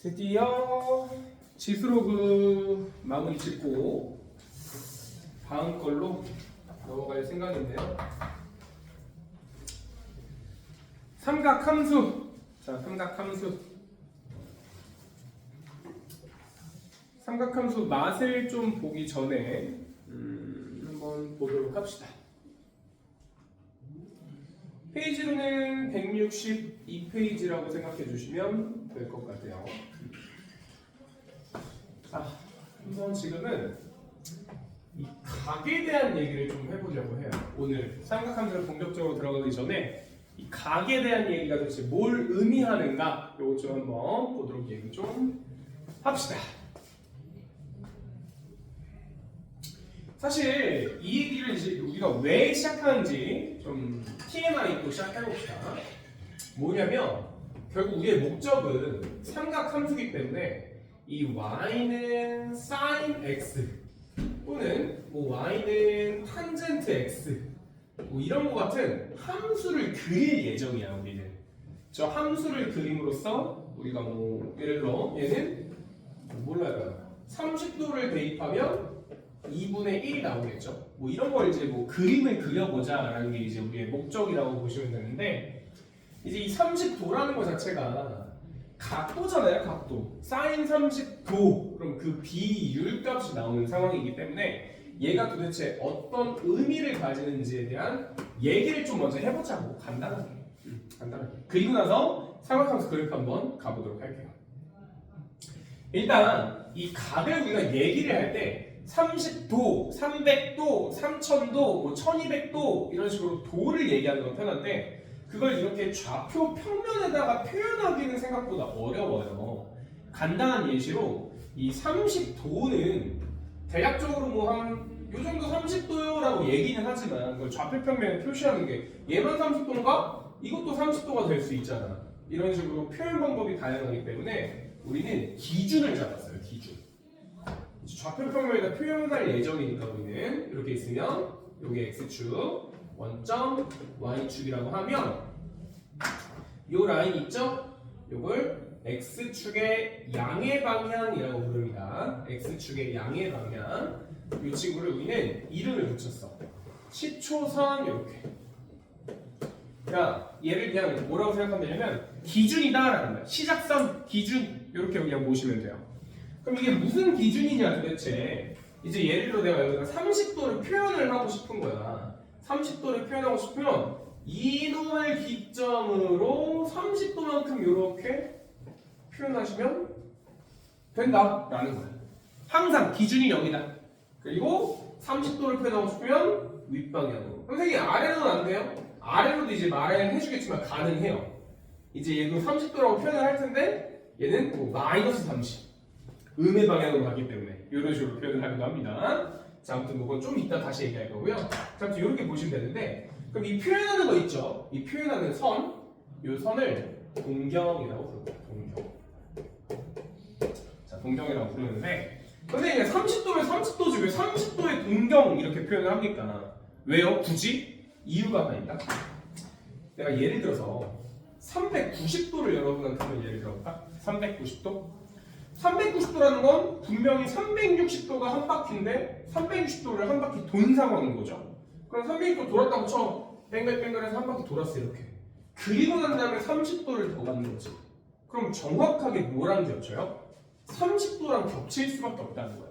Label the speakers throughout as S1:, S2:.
S1: 드디어 지수로그 마무리 짓고 다음 걸로 넘어갈 생각인데요. 삼각함수. 자, 삼각함수 맛을 좀 보기 전에 한번 보도록 합시다. 페이지로는 162페이지라고 생각해 주시면 될 것 같아요. 자, 우선 지금은 이 각에 대한 얘기를 좀 해보려고 해요. 오늘 삼각함수를 본격적으로 들어가기 전에 이 각에 대한 얘기가 도대체 뭘 의미하는가 이것 좀 한번 보도록 얘기 좀 합시다. 사실 이 얘기를 이제 우리가 왜 시작하는지 좀 TMI 있고 시작해봅시다. 뭐냐면 결국 우리의 목적은 삼각함수이기 때문에 이 y는 sin x 또는 뭐 y는 탄젠트 x 뭐 이런 거 같은 함수를 그릴 예정이야. 우리는 저 함수를 그림으로써 우리가 뭐 예를 들어 얘는 몰라요. 30도를 대입하면 2분의 1이 나오겠죠. 뭐 이런 걸 이제 뭐 그림을 그려보자라는 게 이제 우리의 목적이라고 보시면 되는데, 이제 이 30도라는 것 자체가 각도잖아요. 각도. 사인 30도. 그럼 그 비율값이 나오는 상황이기 때문에 얘가 도대체 어떤 의미를 가지는지에 대한 얘기를 좀 먼저 해보자고. 간단하게. 그리고 나서 삼각함수 그래프 한번 가보도록 할게요. 일단 이 각을 우리가 얘기를 할 때 30도, 300도, 3000도, 뭐 1200도 이런 식으로 도를 얘기하는 건 편한데, 그걸 이렇게 좌표 평면에다가 표현하기는 생각보다 어려워요. 간단한 예시로 이 30도는 대략적으로 뭐 한 요 정도 30도요라고 얘기는 하지만 그걸 좌표 평면에 표시하는 게 얘만 30도인가? 이것도 30도가 될 수 있잖아. 이런 식으로 표현 방법이 다양하기 때문에 우리는 기준을 잡았어요. 기준. 좌표 평면에다 표현할 예정이니까 우리는 이렇게 있으면 이게 x축, 원점 y축이라고 하면 요 라인 있죠? 요걸 x축의 양의 방향이라고 부릅니다. x축의 양의 방향. 이 친구를 우리는 이름을 붙였어. 10초선 이렇게. 그러니까 얘를 그냥 뭐라고 생각하면 되냐면 기준이다라는 거야. 시작선, 기준 이렇게 그냥 보시면 돼요. 그럼 이게 무슨 기준이냐 도대체. 이제 예를 들어 내가 여기다 30도를 표현을 하고 싶은 거야. 30도를 표현하고 싶으면 이놈을 기점으로 30도만큼 이렇게 표현하시면 된다라는 거야. 항상 기준이 0이다. 그리고 30도를 표현하고 싶으면 윗방향으로. 선생님 아래로는 안 돼요? 아래로도 이제 말을 해주겠지만 가능해요. 이제 얘도 30도라고 표현을 할 텐데 얘는 뭐 마이너스 30 음의 방향으로 가기 때문에 이런 식으로 표현을 하기도 합니다. 자, 아무튼 그건 좀 이따 다시 얘기할 거고요. 자, 아무튼 이렇게 보시면 되는데, 그럼 이 표현하는 거 있죠? 이 표현하는 선, 이 선을 동경이라고 부릅니다. 동경. 자, 동경이라고 부르는데, 근데 30도면 30도지 왜 30도의 동경 이렇게 표현을 합니까? 왜요? 굳이? 이유가 하나 있다. 내가 예를 들어서 390도를 여러분한테 한번 예를 들어볼까? 390도? 390도라는 건 분명히 360도가 한 바퀴인데 360도를 한 바퀴 돈 상황인 거죠. 그럼 360도 돌았다고 쳐. 뱅글뱅글해서 한 바퀴 돌았어 이렇게. 그리고 난 다음에 30도를 더 갖는 거지. 그럼 정확하게 뭐랑 겹쳐요? 30도랑 겹칠 수밖에 없다는 거야.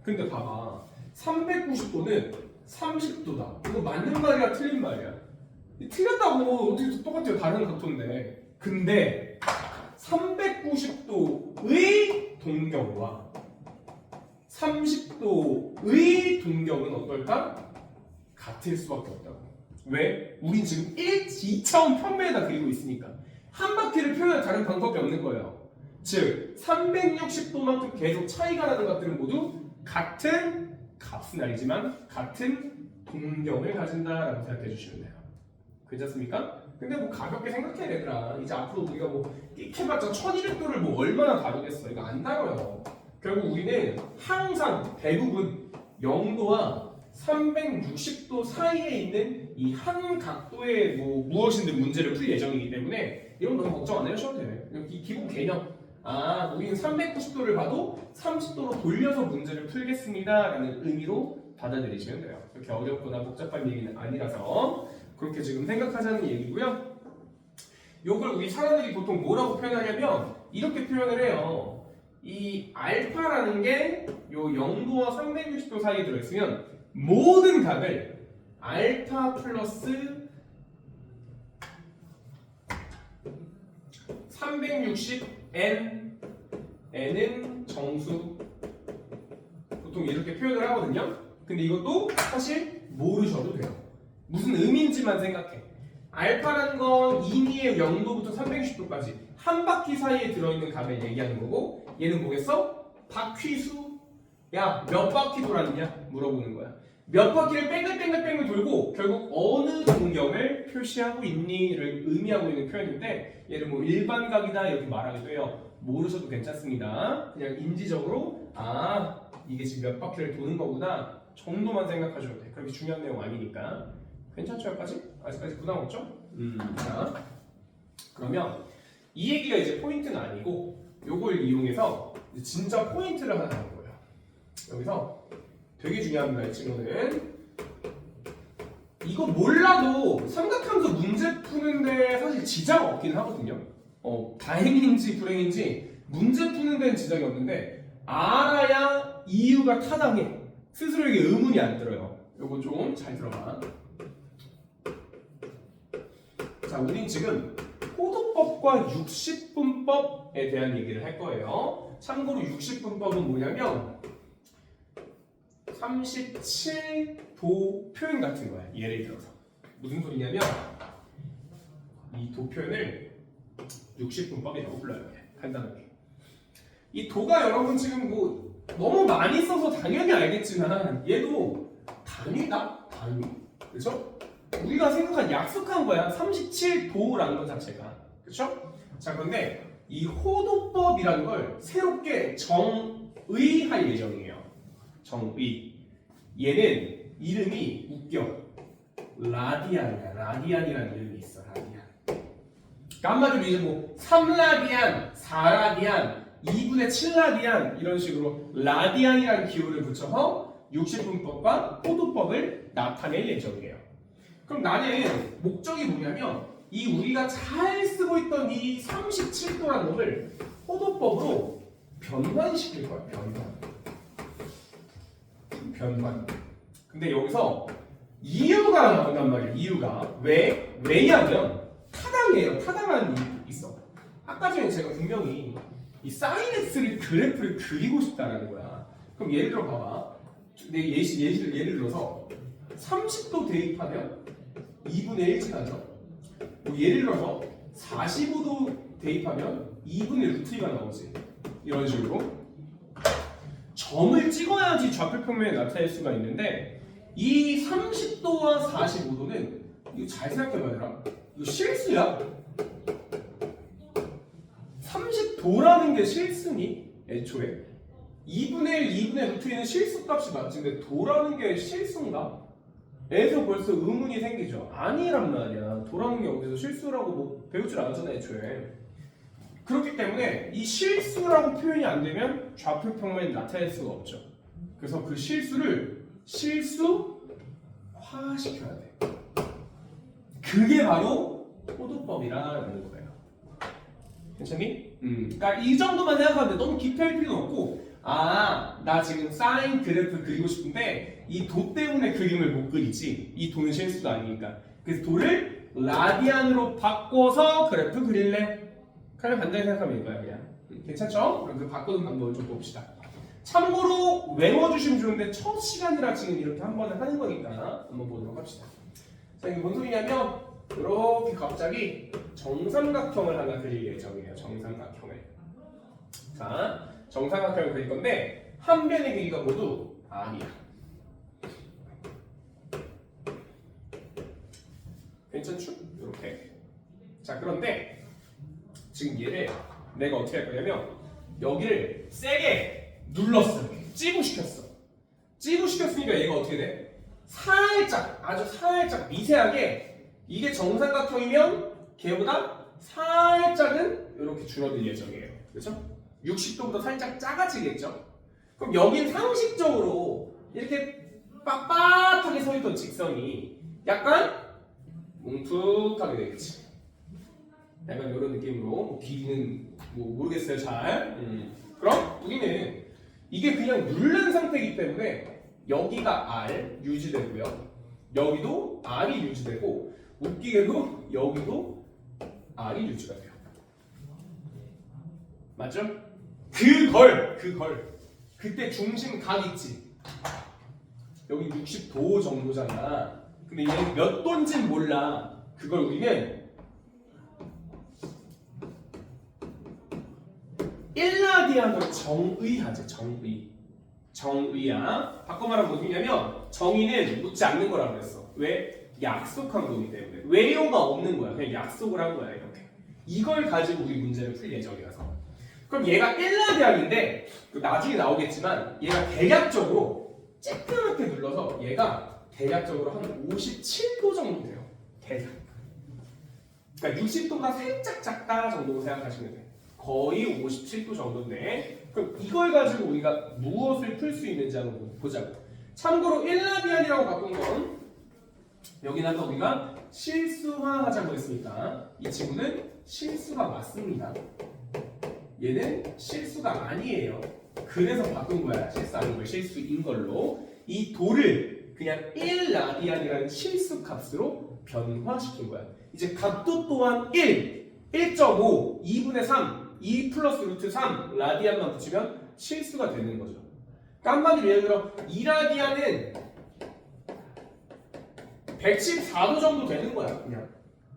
S1: 근데 봐봐. 390도는 30도다. 이거 맞는 말이야 틀린 말이야? 틀렸다고. 어떻게 똑같아요. 다른 각도인데. 근데 390도의 동경과 30도의 동경은 어떨까? 같을 수밖에 없다고. 왜? 우린 지금 2차원 평면에다 그리고 있으니까 한 바퀴를 표현할 다른 방법이 없는 거예요. 즉 360도만큼 계속 차이가 나는 것들은 모두 같은 값은 아니지만 같은 동경을 가진다라고 생각해 주시면 돼요. 괜찮습니까? 근데 뭐 가볍게 생각해 얘들아. 이제 앞으로 우리가 뭐 끽해봤자 1200도를 뭐 얼마나 다루겠어. 이거 안 다뤄요. 결국 우리는 항상 대부분 0도와 360도 사이에 있는 이 한 각도의 뭐 무엇인지 문제를 풀 예정이기 때문에 이런 거 걱정 안 하셔도 돼요. 이 기본 개념 아, 우리는 390도를 봐도 30도로 돌려서 문제를 풀겠습니다 라는 의미로 받아들이시면 돼요. 그렇게 어렵거나 복잡한 얘기는 아니라서 그렇게 지금 생각하자는 얘기고요. 요걸 우리 사람들이 보통 뭐라고 표현하냐면 이렇게 표현을 해요. 이 알파라는 게 요 0도와 360도 사이에 들어있으면 모든 각을 알파 플러스 360n n은 정수, 보통 이렇게 표현을 하거든요. 근데 이것도 사실 모르셔도 돼요. 무슨 의미인지만 생각해. 알파라는 건 임의의 0도부터 360도까지 한 바퀴 사이에 들어있는 값을 얘기하는 거고, 얘는 뭐겠어? 바퀴수. 야, 몇 바퀴 돌았냐? 물어보는 거야. 몇 바퀴를 뺑글뺑글 돌고 결국 어느 동경을 표시하고 있니를 의미하고 있는 표현인데, 얘를 뭐 일반각이다 이렇게 말하기도 해요. 모르셔도 괜찮습니다. 그냥 인지적으로 아, 이게 지금 몇 바퀴를 도는 거구나 정도만 생각하셔도 돼. 그렇게 중요한 내용 아니니까. 괜찮죠? 여기까지? 아직까지 부담 없죠? 자, 그러면 이 얘기가 이제 포인트는 아니고 요걸 이용해서 이제 진짜 포인트를 하나 나온 거예요. 여기서 되게 중요합니다. 이 친구는 이거 몰라도 삼각함수 문제 푸는데 사실 지장 없긴 하거든요. 다행인지 불행인지 문제 푸는 데는 지장이 없는데 알아야 이유가 타당해. 스스로에게 의문이 안 들어요. 요거 좀 잘 들어봐. 자, 우린 지금 호도법과 60분법에 대한 얘기를 할 거예요. 참고로 60분법은 뭐냐면 37도 표현 같은 거야. 예를 들어서 무슨 소리냐면 이 도 표현을 60분법이라고 불러요. 간단하게. 이 도가 여러분 지금 뭐 너무 많이 써서 당연히 알겠지만 얘도 단위다? 단위. 그렇죠? 우리가 생각한 약속한 거야. 37도라는 것 자체가. 그렇죠? 자, 그런데 이 호도법이라는 걸 새롭게 정의할 예정이에요. 정의. 얘는 이름이 웃겨. 라디안이야. 라디안이라는 이름이 있어. 라디안. 그러니까 한마디로 이제 뭐 3라디안, 4라디안, 2분의 7라디안 이런 식으로 라디안이라는 기호를 붙여서 60분법과 호도법을 나타낼 예정이에요. 그럼 나는 목적이 뭐냐면 이 우리가 잘 쓰고 있던 이 37도라는 것을 호도법으로 변환시킬 거야. 변환. 근데 여기서 이유가 나온단 말이야. 이유가 왜냐면 타당해요. 타당한 이유도 있어. 아까 전에 제가 분명히 이 사인 x를 그래프를 그리고 싶다라는 거야. 그럼 예를 들어 봐봐. 내 예를 들어서 30도 대입하면 2분의 1 지나죠. 뭐 예를 들어서 45도 대입하면 2분의 루트 2가 나오지. 이런 식으로 점을 찍어야지 좌표 평면에 나타낼 수가 있는데 이 30도와 45도는 이거 잘 생각해봐라. 이거 실수야. 30도라는 게 실수니? 애초에 2분의 1, 2분의 루트 2는 실수값이 맞지. 근데 도라는 게 실수인가? 에서 벌써 의문이 생기죠. 아니란 말이야. 도라는 게 어디서 실수라고 뭐 배울 줄 알았잖아 애초에. 그렇기 때문에 이 실수라고 표현이 안 되면 좌표 평면에 나타낼 수가 없죠. 그래서 그 실수를 실수화시켜야 돼. 그게 바로 호도법이라는 거예요. 괜찮니? 그러니까 이 정도만 생각하는데 너무 깊이할 필요는 없고, 아, 나 지금 사인 그래프 그리고 싶은데 이 도 때문에 그림을 못 그리지. 이 도는 실수가 아니니까. 그래서 도를 라디안으로 바꿔서 그래프 그릴래. 그냥 간단히 생각하면 이거야 그냥. 괜찮죠? 그럼 그 바꾸는 방법을 좀 봅시다. 참고로 외워주시면 좋은데 첫 시간이라 지금 이렇게 한 번에 하는 거니까 한번 보도록 합시다. 자, 이게 뭔 소리냐면 이렇게 갑자기 정삼각형을 하나 그릴 예정이에요. 정삼각형을. 자, 정삼각형을 그릴 건데 한 변의 길이가 모두 r이야. 괜찮죠? 이렇게. 자, 그런데 지금 얘를 내가 어떻게 할 거냐면 여기를 세게 눌렀어. 찌부시켰어. 찌부시켰으니까 얘가 어떻게 돼? 살짝, 아주 살짝 미세하게 이게 정삼각형이면 걔보다 살짝은 이렇게 줄어들 예정이에요. 그렇죠? 60도보다 살짝 작아지겠죠? 그럼 여긴 상식적으로 이렇게 빳빳하게 서 있던 직선이 약간 뭉툭하게 되겠지. 약간 이런 느낌으로 뭐 길이는 뭐 모르겠어요 잘. 그럼 우리는 이게 그냥 누른 상태이기 때문에 여기가 R 유지되고요. 여기도 R이 유지되고 웃기게도 여기도 R이 유지가 돼요. 맞죠? 그걸 그때 중심각 있지. 여기 60도 정도잖아. 근데 얘는 몇 도인지는 몰라. 그걸 우리는 1라디안으로 정의하지. 정의야. 바꿔 말하면 뭐냐면 정의는 묻지 않는 거라고 그랬어. 왜? 약속한 거기 때문에. 외요가 없는 거야. 그냥 약속을 한 거야. 이렇게. 이걸 가지고 우리 문제를 풀 예정이라서. 그럼 얘가 1라디안인데 나중에 나오겠지만 얘가 대략적으로 쬐끄맣게 눌러서 얘가 대략적으로 한 57도 정도 돼요. 대략. 그러니까 60도가 살짝 작다 정도 생각하시면 돼요. 거의 57도 정도인데 그럼 이걸 가지고 우리가 무엇을 풀 수 있는지 한번 보자고. 참고로 1라디안이라고 바꾼 건 여기다가 우리가 실수화하자고 했으니까 이 친구는 실수가 맞습니다. 얘는 실수가 아니에요. 그래서 바꾼 거야. 실수 아닌 걸 실수인 걸로. 이 도를 그냥 1라디안이라는 실수 값으로 변화시킨 거야. 이제 각도 또한 1.5, 2분의 3, 2 플러스 루트 3 라디안만 붙이면 실수가 되는 거죠. 그러니까 한마디로 예를 들어 2라디안은 114도 정도 되는 거야. 그냥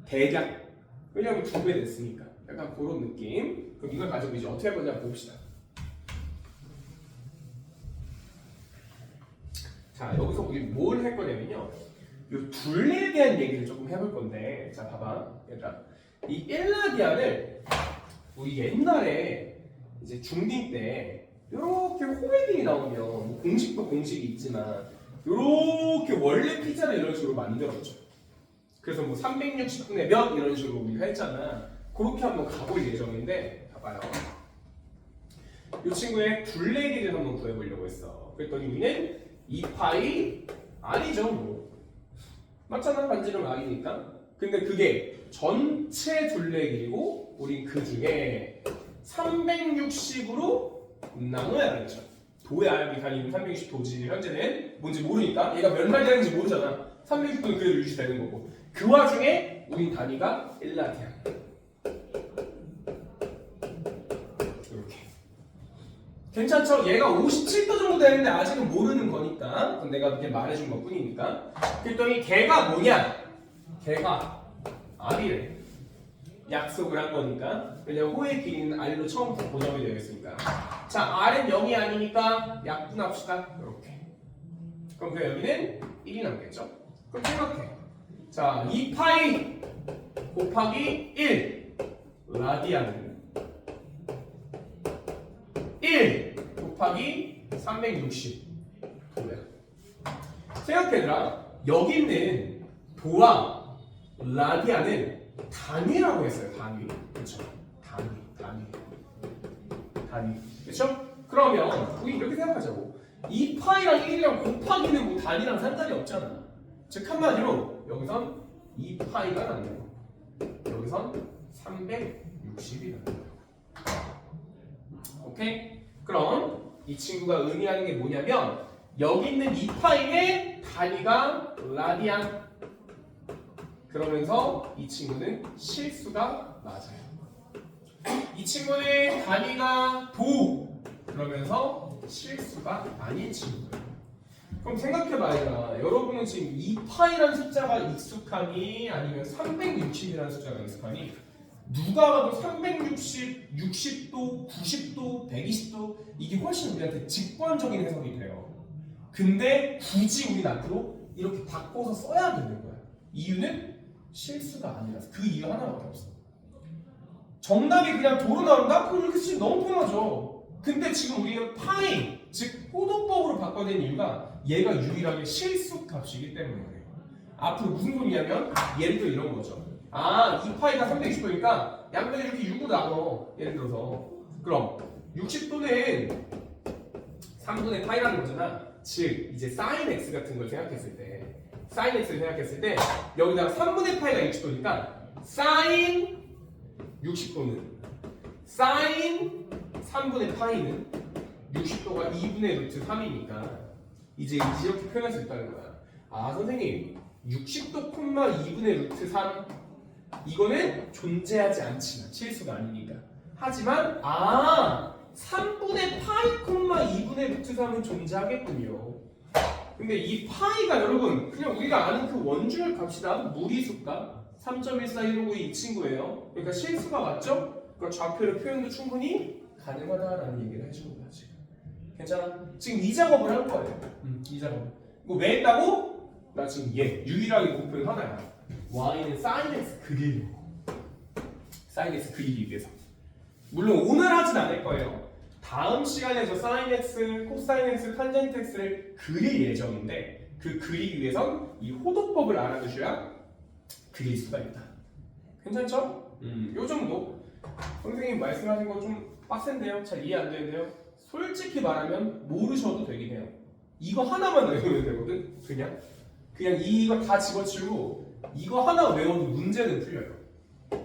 S1: 대략. 왜냐면 2배 됐으니까. 약간 그런 느낌. 그럼 이걸 가지고 이제 어떻게 할 건지 한번 봅시다. 자, 여기서 우리 뭘 할 거냐면요. 이 둘레에 대한 얘기를 조금 해볼 건데, 자, 봐봐. 얘들아. 이 1라디안을 우리 옛날에 이제 중딩 때 이렇게 호메딩이 나오면 뭐 공식도 공식이 있지만 이렇게 원래 피자를 이런 식으로 만들었죠. 그래서 뭐 360분의 몇 이런 식으로 우리가 했잖아. 그렇게 한번 가볼 예정인데 봐봐요. 이 친구의 둘레 길이를 한번 구해보려고 했어. 그랬더니 우리는 2파이 R이죠. 뭐. 맞잖아. 반지름 R이니까. 근데 그게 전체 둘레 길이고 우린 그 중에 360으로 나눠야 되죠. 도의 R이 다니는 360도지 현재는 뭔지 모르니까 얘가 몇 라디안인지 모르잖아. 360도는 그래도 유지되는 거고 그 와중에 우린 단위가 1라디안. 이렇게 괜찮죠? 얘가 57도 정도 되는데 아직은 모르는 거니까 그럼 내가 그렇게 말해준 것 뿐이니까. 그랬더니 걔가 뭐냐? 걔가 R이래. 약속을 한 거니까. 왜냐면 호의 길이는 R로 처음부터 고정이 되어 있으니까. 자, R은 0이 아니니까 약분합시다. 이렇게. 그럼 그 여기는 1이 남겠죠? 그럼 생각해. 자, 2파이 곱하기 1 라디안은 1 곱하기 360 도야. 생각해라. 여기 있는 도와 라디안은 단위라고 했어요. 단위. 그렇죠? 단위. 그렇죠? 그러면 우리 이렇게 생각하자고. 2파이랑 1이랑 곱하기는 뭐 단위랑 상관이 없잖아. 즉 한마디로 여기선 2파이가 나는 거. 여기선 360이 나는 거. 오케이? 그럼 이 친구가 의미하는 게 뭐냐면 여기 있는 2파이의 단위가 라디안. 그러면서 이 친구는 실수가 맞아요. 이 친구는 단위가 도. 그러면서 실수가 아닌 친구예요. 그럼 생각해봐야 여러분은 지금 2파이라는 숫자가 익숙하니 아니면 360이라는 숫자가 익숙하니 누가 봐도 360, 60도, 90도, 120도 이게 훨씬 우리한테 직관적인 해석이 돼요. 근데 굳이 우리는 앞으로 이렇게 바꿔서 써야 되는 거야. 이유는 실수가 아니라서. 그 이유 하나밖에 없어. 정답이 그냥 도로 나온다? 그럼 이렇게 쓰면 너무 편하죠. 근데 지금 우리는 파이, 즉 호도법으로 바꿔낸 이유가 얘가 유일하게 실수 값이기 때문에 그래요. 앞으로 무슨 소리냐면 예를 들어 이런 거죠. 아, 2파이가 360도니까 양변에 이렇게 6으로 나눠. 예를 들어서 그럼 60도는 3분의 파이라는 거잖아. 즉 이제 sin x 같은 걸 생각했을 때 sin x를 생각했을 때 여기다가 3분의 파이가 60도니까 sin 60도는 sin 3분의 파이는 60도가 2분의 루트 3이니까 이제 이렇게 표현할 수 있다는 거야. 아 선생님 60도 콤마 2분의 루트 3 이거는 존재하지 않지만 실수가 아니니까. 하지만 3분의 파이 콤마 2분의 루트 3은 존재하겠군요. 근데 이 파이가 여러분 그냥 우리가 아는 그 원주율 값이다. 무리수값 3.141592 이 친구예요. 그러니까 실수가 맞죠? 그러니까 좌표의 표현도 충분히 가능하다라는 얘기를 해주는 거야 지금. 괜찮아? 지금 이 작업을 할 거예요. 이 작업. 이거 왜 했다고? 나 지금 얘 유일하게 목표는 하나야. y는 sin x 그리려고. sin x 그리기 위해서. 물론 오늘 하진 않을 거예요. 다음 시간에 저 sin x, cosine x, tangent x를 그릴 예정인데 그 그리기 위해선 이 호도법을 알아두셔야 그릴 수가 있다. 괜찮죠? 요 정도. 선생님 말씀하신 거 좀 빡센데요? 잘 이해 안 되는데요? 솔직히 말하면 모르셔도 되긴 해요. 이거 하나만 외우면 되거든? 그냥 이거 다 집어치우고 이거 하나 외워도 문제는 풀려요.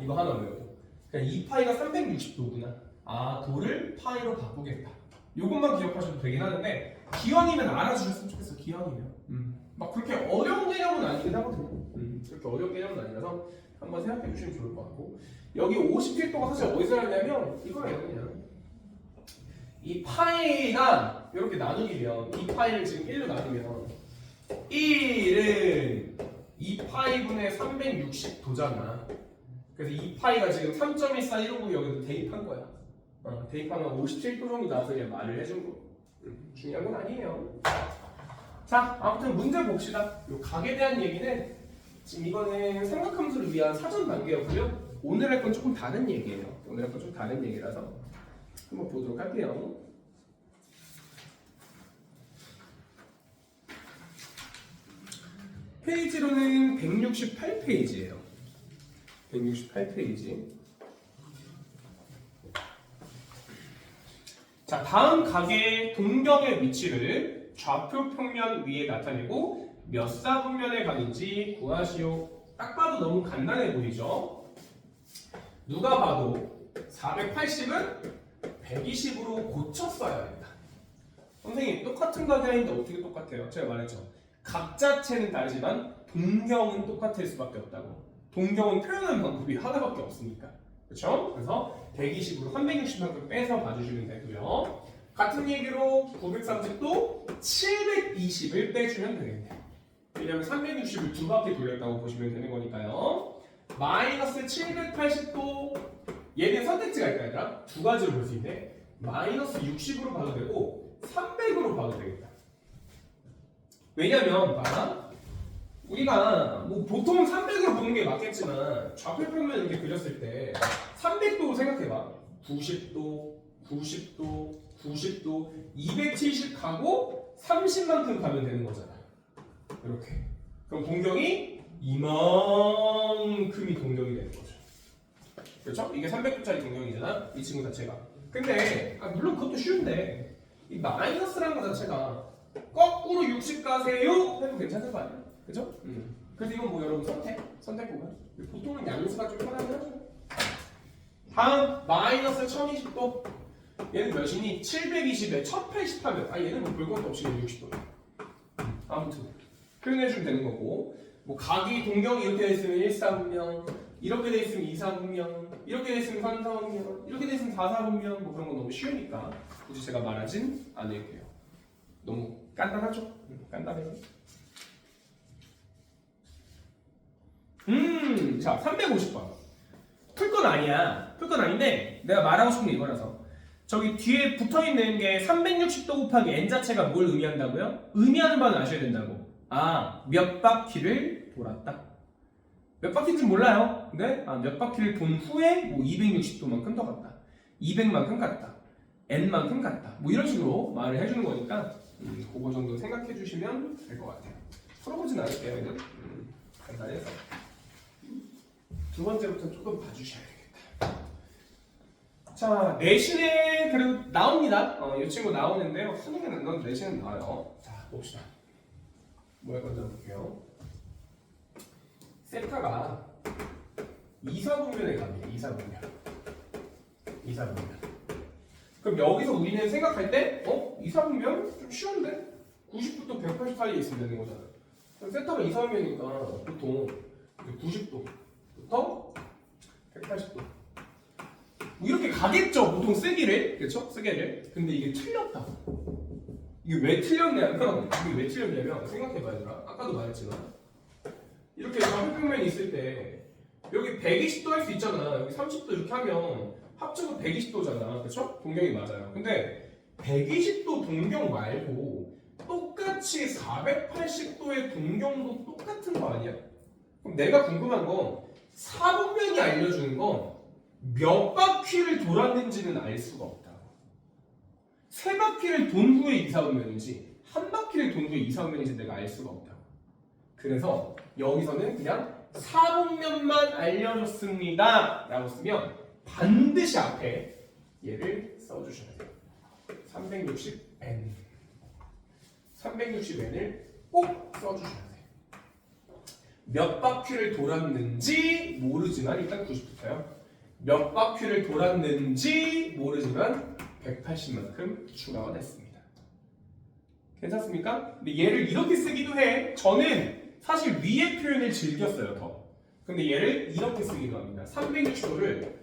S1: 이거 하나 외워도. 그냥 이 파이가 360도구나. 도를 파이로 바꾸겠다. 요것만 기억하셔도 되긴 하는데 기왕이면 알아주셨으면 좋겠어. 기왕이면. 막 그렇게 어려운 개념은 아니긴 하거든요. 그렇게 어려운 개념은 아니라서 한번 생각해 주시면 좋을 것 같고 여기 57도가 사실 어디서 나냐면 이거예요. 그냥 이 파이가 이렇게 나누면 이 파이를 지금 1로 나누면 1은 2파이분의 360도잖아. 그래서 이 파이가 지금 3.1415 여기도 대입한 거야. 대입하면 57도 정도 나와서 그냥 말을 해준 거. 중요한 건 아니에요. 자, 아무튼 문제 봅시다. 요 각에 대한 얘기는 지금 이거는 삼각함수를 위한 사전 단계였고요. 오늘 할 건 조금 다른 얘기예요. 오늘 할 건 좀 다른 얘기라서 한번 보도록 할게요. 페이지로는 168페이지예요. 168페이지. 자, 다음 각의 동경의 위치를 좌표 평면 위에 나타내고 몇 사분면에 가는지 구하시오. 딱 봐도 너무 간단해 보이죠? 누가 봐도 480은 120으로 고쳤어야 된다. 선생님 똑같은 각이 아닌데 어떻게 똑같아요? 제가 말했죠. 각 자체는 다르지만 동경은 똑같을 수밖에 없다고. 동경은 표현하는 방법이 하나밖에 없으니까. 그렇죠? 그래서 120으로 360만큼 빼서 봐주시면 되고요. 같은 얘기로 930도 720을 빼주면 되겠네요. 왜냐하면 360을 두 바퀴 돌렸다고 보시면 되는 거니까요. 마이너스 780도 얘는 선택지가 있다 얘들아. 두 가지로 볼 수 있는데 마이너스 60으로 봐도 되고 300으로 봐도 되겠다. 왜냐면 봐라. 우리가 뭐 보통은 300으로 보는 게 맞겠지만 좌표 평면 이렇게 그렸을 때 300도 생각해봐. 90도, 90도, 90도, 270 가고 30만큼 가면 되는 거잖아. 이렇게. 그럼 동경이 이만큼이 동경이 되는 거죠. 그렇죠? 이게 300도짜리 동경이잖아. 이 친구 자체가. 근데 물론 그것도 쉬운데 이 마이너스라는 거 자체가 거꾸로 60 가세요 해도 괜찮을 거 아니야? 그죠? 그래서 이건 뭐 여러분 선택 구간. 보통은 양수가 좀 편하긴 하죠. 다음 마이너스 1020도. 얘는 몇이니? 720에 1080 하면 얘는 뭐 볼 것도 없이 60도. 아무튼 표현해주면 되는 거고. 뭐 각이 동경이 이렇게 돼 있으면 1사분면, 이렇게 돼 있으면 2사분면, 이렇게 돼 있으면 3사분면, 이렇게 돼 있으면 4사분면 뭐 그런 거 너무 쉬우니까 굳이 제가 말하진 않을게요. 너무 간단하죠? 간단해요. 자, 350번. 풀 건 아니야. 풀 건 아닌데 내가 말하고 싶은 게 이거라서. 저기 뒤에 붙어있는 게 360도 곱하기 n 자체가 뭘 의미한다고요? 의미하는 바는 아셔야 된다고. 몇 바퀴를 돌았다. 몇 바퀴인지 몰라요. 근데 몇 바퀴를 돈 후에 뭐 260도만큼 더 갔다. 200만큼 갔다. n만큼 갔다. 뭐 이런 식으로 말을 해주는 거니까 그거 정도 생각해 주시면 될 것 같아요. 풀어보진 않을게요. 얘는 간단해서. 두 번째부터 조금 봐주셔야 되겠다. 자, 내신에 그래도 나옵니다. 이 친구 나오는데요. 수능에는 넌 내신은 나와요. 자, 봅시다. 뭐야 먼저 볼게요. 세타가 이사분면에 갑니다. 이사분면. 그럼 여기서 우리는 생각할 때, 이사분면 좀 쉬운데? 90도부터 180 사이에 있으면 되는 거잖아. 그럼 세타가 이사분면이니까 보통 90도부터 180도. 뭐 이렇게 가겠죠, 보통 쓰기를. 그렇죠? 쓰기를. 근데 이게 틀렸다. 이게 왜 틀렸냐면, 생각해봐야 되나? 아까도 말했지만, 이렇게 좌표평면이 있을 때, 여기 120도 할 수 있잖아. 여기 30도 이렇게 하면 합쳐서 120도잖아. 그렇죠? 동경이 맞아요. 근데 120도 동경 말고 똑같이 480도의 동경도 똑같은 거 아니야? 그럼 내가 궁금한 건 사분면이 알려주는 건 몇 바퀴를 돌았는지는 알 수가 없다. 세 바퀴를 돈 후에 이사분면인지 한 바퀴를 돈 후에 이사분면인지 내가 알 수가 없다. 그래서 여기서는 그냥 사분면만 알려줬습니다 라고 쓰면 반드시 앞에 얘를 써주셔야 돼요. 360n을 꼭 써주셔야 돼요. 몇 바퀴를 돌았는지 모르지만 일단 90부터요. 몇 바퀴를 돌았는지 모르지만 180만큼 추가가 됐습니다. 괜찮습니까? 근데 얘를 이렇게 쓰기도 해. 저는 사실 위의 표현을 즐겼어요, 더. 근데 얘를 이렇게 쓰기도 합니다. 360도를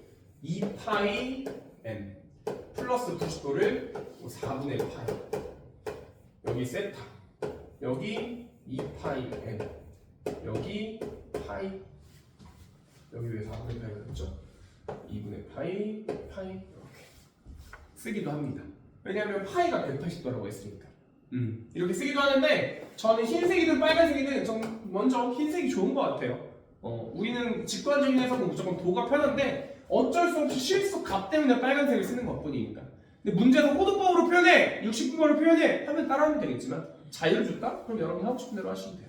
S1: 2파이 n 플러스 90도를 4분의 파이. 여기 세타. 여기 2파이 n. 여기 파이. 여기 왜 4분의 파이가 됐죠? 2분의 파이, 이렇게 쓰기도 합니다. 왜냐하면 파이가 180도라고 했으니까. 이렇게 쓰기도 하는데 저는 흰색이든 빨간색이든 전 먼저 흰색이 좋은 것 같아요. 우리는 직관적인 해석은 무조건 도가 편한데 어쩔 수 없이 실수 값 때문에 빨간색을 쓰는 것뿐이니까. 근데 문제에서 호도법으로 표현해, 60분법으로 표현해 하면 따라하면 되겠지만 자유를 줬다? 그럼 여러분이 하고 싶은 대로 하시면 돼요.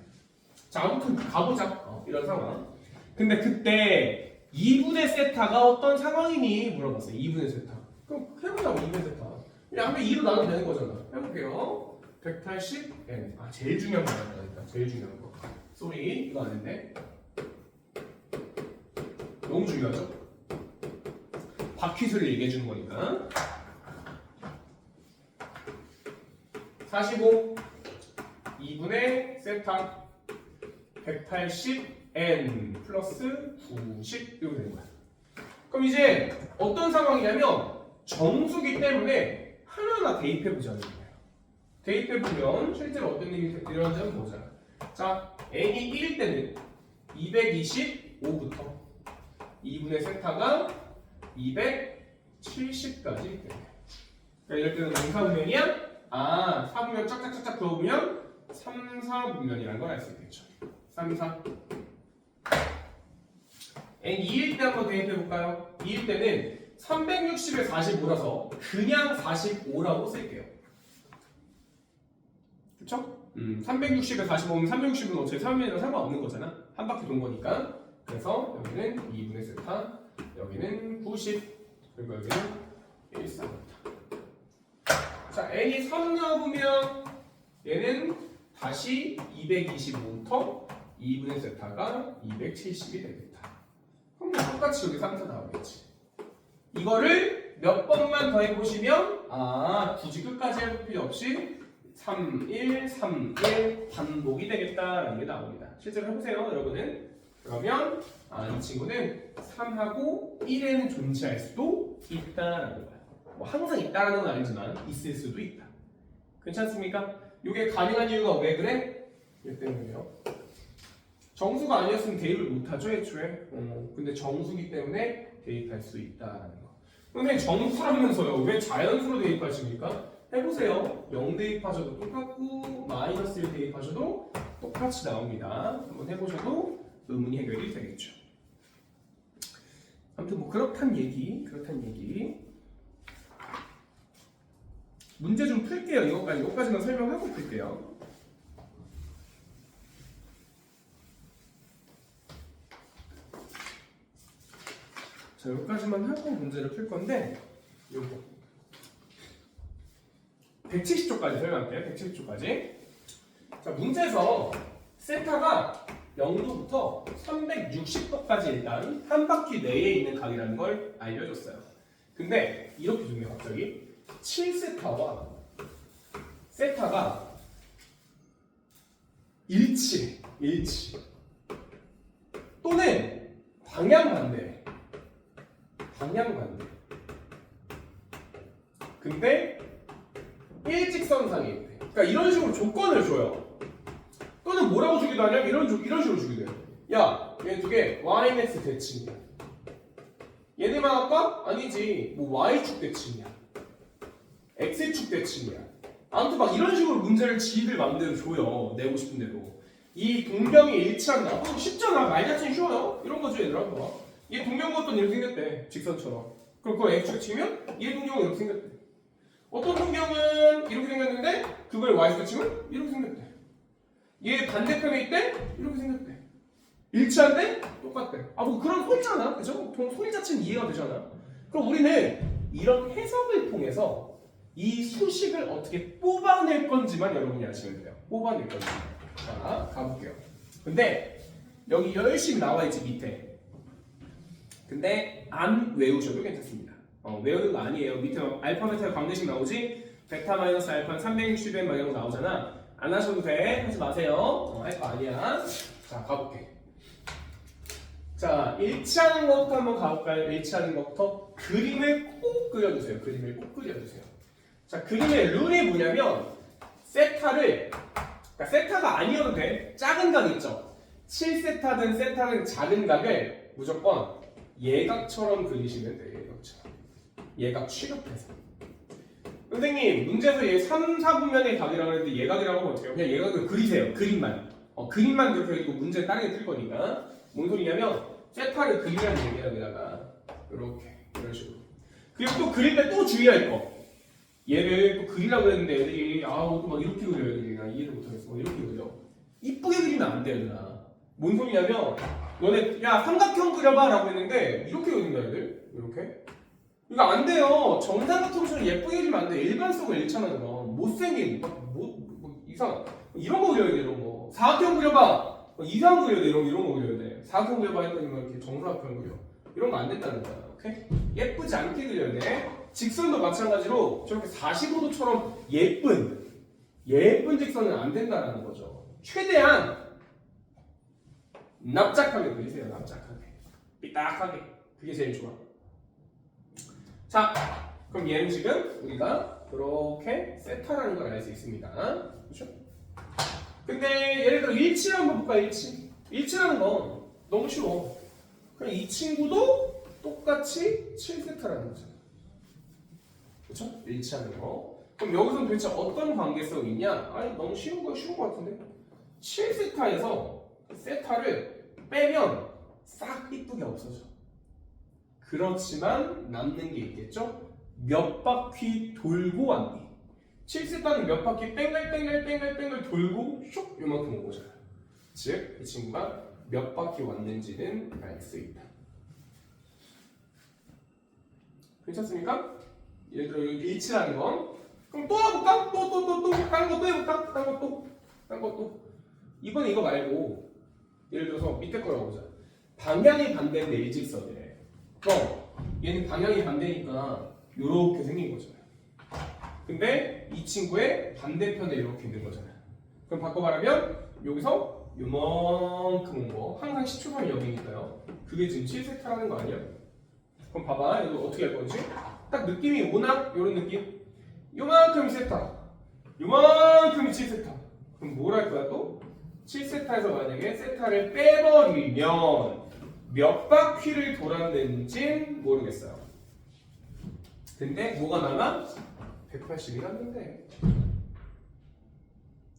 S1: 자, 아무튼 가보자. 이런 상황. 근데 그때 2분의 세타가 어떤 상황이니 물어봤어요. 2분의 세타. 그럼 해보자고 2분의 세타. 그냥 한번 2로 나누면 되는 거잖아. 해볼게요. 180n. 제일 중요한 거 나왔다니까. 제일 중요한 거. 쏘리 이거 아닌데. 너무 중요하죠? 바퀴수를 얘기해 주는 거니까. 45 2분의 세타 180n 플러스 90 이렇게 되는 거야. 그럼 이제 어떤 상황이냐면 정수기 때문에 하나하나 대입해보자는 거예요. 대입해보면 실제로 어떤 일이 일어나는지 한번 보자. 자, n이 1일 때는 225부터 2분의 세타가 270까지 돼요. 그러니까 이럴 때는 정사분면이야? 사분면 짝짝짝짝 그어보면 3, 4분면이라는 걸 알 수 있겠죠. 3, 4 n 2일 때 한번 대입해볼까요? 2일 때는 360에 45라서 그냥 45라고 쓸게요. 그쵸? 360에 45면 360은 어차피 3분면이랑 상관없는 거잖아. 한 바퀴 돈 거니까. 그래서 여기는 2분의 세타, 여기는 90, 그리고 여기는 1,4부터. 자, n이 3 넣어보면 얘는 다시 225부터 2분의 세타가 270이 되겠다. 그럼 똑같이 여기 3, 4 나오겠지. 이거를 몇 번만 더 해보시면 굳이 끝까지 할 필요 없이 3, 1, 3, 1 반복이 되겠다라는 게 나옵니다. 실제로 해보세요, 여러분은. 그러면 이 친구는 3하고 1에는 존재할 수도 있다라는 거야. 뭐 항상 있다라는 건 아니지만 있을 수도 있다. 괜찮습니까? 이게 가능한 이유가 왜 그래? 얘 때문에요. 정수가 아니었으면 대입을 못하죠, 애초에. 근데 정수기 때문에 대입할 수 있다라는 거. 근데 정수라면서요, 왜 자연수로 대입하십니까? 해보세요. 0 대입하셔도 똑같고 마이너스 1 대입하셔도 똑같이 나옵니다. 한번 해보셔도 의문이 해결이 되겠죠. 아무튼 뭐 그렇단 얘기. 문제 좀 풀게요. 이거까지만 설명하고 풀게요. 자, 여기까지만 하고 문제를 풀 건데 요거 170초까지 설명할게요. 170초까지. 자, 문제에서 세타가 0도부터 360도까지 일단 한 바퀴 내에 있는 각이라는 걸 알려줬어요. 근데 이렇게 주네요. 갑자기 7세타와 세타가 일치 또는 방향 반대. 근데 일직선상에 있대. 그러니까 이런 식으로 조건을 줘요. 또는 뭐라고 주기도 하냐면 이런 식으로 주기도 해요. 야, 얘 두 개 YX 대칭이야. 얘네만 할까? 아니지. 뭐 Y축 대칭이야. X축 대칭이야. 아무튼 막 이런 식으로 문제를 지들 마음대로 줘요. 내고 싶은 대로. 이 동경이 일치한다. 쉽잖아. 마이너스는 쉬워요. 이런 거죠, 얘들아. 봐. 얘 동경 어떤 이렇게 생겼대. 직선처럼. 그럼 그거 X축 치면 얘 동경은 이렇게 생겼대. 어떤 동경은 이렇게 생겼는데 그걸 Y축 치면 이렇게 생겼대. 얘 반대편에 있대? 이렇게 생겼대. 일치한데? 똑같대. 아, 뭐 그런 소리잖아. 그죠? 소리 자체는 이해가 되잖아. 그럼 우리는 이런 해석을 통해서 이 수식을 어떻게 뽑아낼 건지만 여러분이 아시면 돼요. 뽑아낼 건지. 자, 가볼게요. 근데 여기 열심히 나와있지, 밑에. 근데 안 외우셔도 괜찮습니다. 외우는 거 아니에요. 밑에 알파벳에 광대식 나오지? 베타 마이너스 알파는 360엔 막 이런 거 나오잖아. 안 하셔도 돼. 하지 마세요. 할 거 아니야. 자, 가볼게. 자, 일치하는 것부터 한번 가볼까요? 일치하는 것부터 그림을 꼭 그려주세요. 자, 그림의 룰이 뭐냐면 세타를, 그러니까 세타가 아니어도 돼. 작은 각 있죠? 7세타든 세타든 작은 각을 무조건 예각처럼 그리시면 돼요. 예각처럼. 예각 취급해서. 선생님, 문제에서 얘 3, 4분면의 각이라고 했는데 예각이라고 하면 어떡해요? 그냥 예각을 그리세요. 그림만. 그림만 그렇게 그리고 문제 다르게 틀 거니까. 뭔 소리냐면 세타를 그리라는 얘기야. 여기다가 이렇게 이런 식으로. 그리고 또 그릴 때 또 주의할 거. 얘를 또 그리라고 했는데 애들이 또 막 이렇게 그려. 애들이 나 이해를 못하겠어. 이렇게 그려. 이쁘게 그리면 안 돼, 얘들아. 뭔 소리냐면 너네 야 삼각형 그려봐 라고 했는데 이렇게 그린다 애들. 이렇게. 이거 안 돼요. 정사각형처럼 예쁘게 그리면 안 돼. 일반성을 잃잖아요. 못생긴 이상 이런 거 그려야 돼. 이런 거. 사각형 그려봐. 이상한 거 그려야 돼. 이런 거 그려야 돼. 사각형 그려봐 했더니 뭐 이렇게 정사각형 그려. 이런 거 안 된다는 거야. 오케이? 예쁘지 않게 그려야 돼. 직선도 마찬가지로 저렇게 45도처럼 예쁜 직선은 안 된다는 거죠. 최대한 납작하게 그리세요. 납작하게. 삐딱하게. 그게 제일 좋아. 자, 그럼 얘는 지금 우리가 이렇게 세타라는 걸 알 수 있습니다. 그렇죠? 근데 예를 들어 일치를 한번 볼까? 일치라는 건 너무 쉬워. 그럼 이 친구도 똑같이 7세타라는 거잖아. 그렇죠? 일치하는 거. 그럼 여기서는 도대체 어떤 관계성이 있냐? 아니 너무 쉬운 거 같은데. 7세타에서 세타를 빼면 싹 이쁘게 없어져. 그렇지만 남는 게 있겠죠? 몇 바퀴 돌고 왔니? 7세타는 몇 바퀴 뺑글뺑글 돌고 슉 요만큼 온 거잖아요. 즉, 이 친구가 몇 바퀴 왔는지는 알 수 있다. 괜찮습니까? 예를 들어 일치라는 건 그럼 또 해볼까? 또 다른 거 또 해볼까? 다른 것도 이번에 이거 말고 예를 들어서 밑에 거라고 보자. 방향이 반대인데 일직선이래. 그럼 얘는 방향이 반대니까 이렇게 생긴 거잖아요. 근데 이 친구의 반대편에 이렇게 있는 거잖아요. 그럼 바꿔 말하면 여기서 요만큼 온 거 항상 10초선 여기니까요. 그게 지금 7세타라는 거 아니야? 그럼 봐봐. 이거 어떻게 할 건지 딱 느낌이 오나? 요런 느낌? 요만큼 세타 요만큼이 7세타. 그럼 뭘 할 거야 또? 7세타에서 만약에 세타를 빼버리면 몇 바퀴를 돌았는진 모르겠어요. 근데 뭐가 남아? 180이 남는데.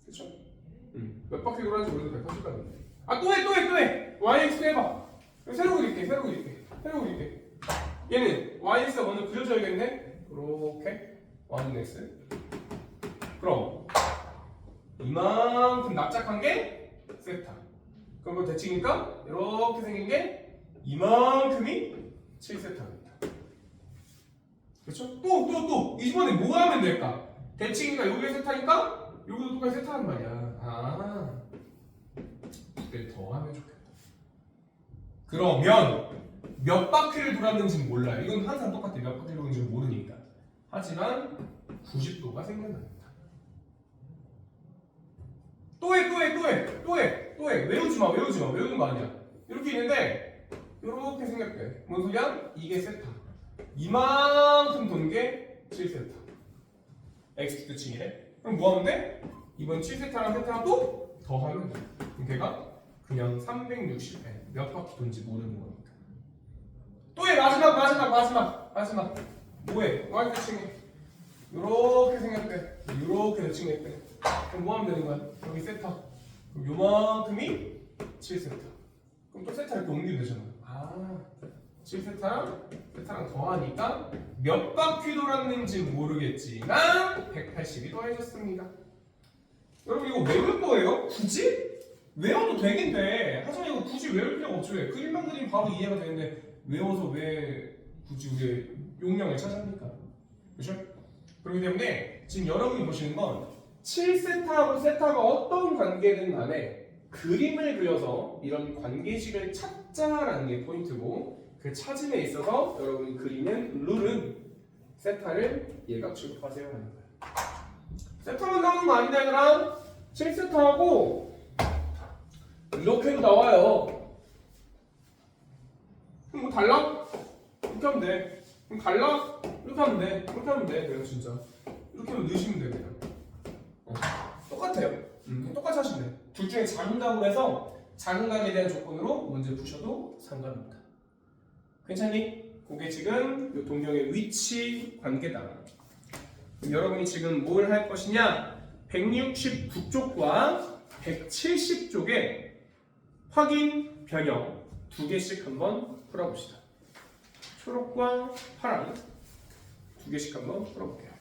S1: 그쵸? 몇 바퀴 돌았는지 모르겠는데 180이 남는데. 또 해! YX 해봐. 새로 그릴게. 얘는 YX가 먼저 그려줘야겠네? 이렇게 YX. 그럼 이만큼 납작한 게 세타. 그럼 그거 대칭이니까 이렇게 생긴 게 이만큼이 7세타입니다. 그렇죠? 또 이번에 뭐 하면 될까? 대칭이니까 여기에 세타니까 여기도 똑같이 세타란 말이야. 아, 이걸 더 하면 좋겠다. 그러면 몇 바퀴를 돌았는지는 몰라요. 이건 항상 똑같아. 몇 바퀴를 돌았는지는 모르니까. 하지만 90도가 생겨납니다. 또 해. 외우지 마. 외우는 거 아니야. 이렇게 있는데 이렇게 생겼대. 뭔 소리야? 이게 세타. 이만큼 도는 게 7세타. x 대칭이래. 그럼 뭐 하면 돼? 이번 7세타랑 세타랑 또 더하면 돼. 그럼 걔가 그냥 360회 몇 바퀴 돈지 모르는 거니까. 또 해. 마지막. 뭐해? y 대칭해. 요렇게 생겼대. 요렇게 대칭했대. 그럼 뭐 하면 되는 거야? 여기 세타. 그럼 요만큼이 7세타. 그럼 또 세타 이렇게 옮기면 되잖아. 아, 7세타랑 세타랑 더하니까 몇 바퀴 돌았는지 모르겠지만 180이 더해졌습니다. 여러분 이거 외울 거예요? 굳이? 외워도 되긴 돼. 하지만 이거 굳이 외울 필요가 없죠. 왜? 그림만 그리면 바로 이해가 되는데 외워서 왜 굳이 우리의 용량을 차지합니까? 그렇죠? 그렇기 때문에 지금 여러분이 보시는 건 7세타하고 세타가 어떤 관계든 간에 그림을 그려서 이런 관계식을 찾자라는 게 포인트고 그 찾음에 있어서 여러분이 그리는 룰은 세타를 예각 취급하세요 하는 거예요. 세타만 나오는 거 아니다 얘들아. 7세타하고 이렇게도 나와요. 그럼 뭐 달라? 이렇게 하면 돼. 그럼 달라? 이렇게 하면 돼. 이렇게 하면 돼. 그냥 진짜 이렇게 하면 넣으시면 돼 그냥. 똑같아요. 똑같이 하시면 돼. 둘 중에 작은다고 해서 작은 값에 대한 조건으로 문제 푸셔도 상관없다. 괜찮니? 그게 지금 이 동경의 위치 관계다. 그럼 여러분이 지금 뭘 할 것이냐? 169쪽과 170쪽에 확인, 변형 두 개씩 한번 풀어봅시다. 초록과 파랑 두 개씩 한번 풀어볼게요.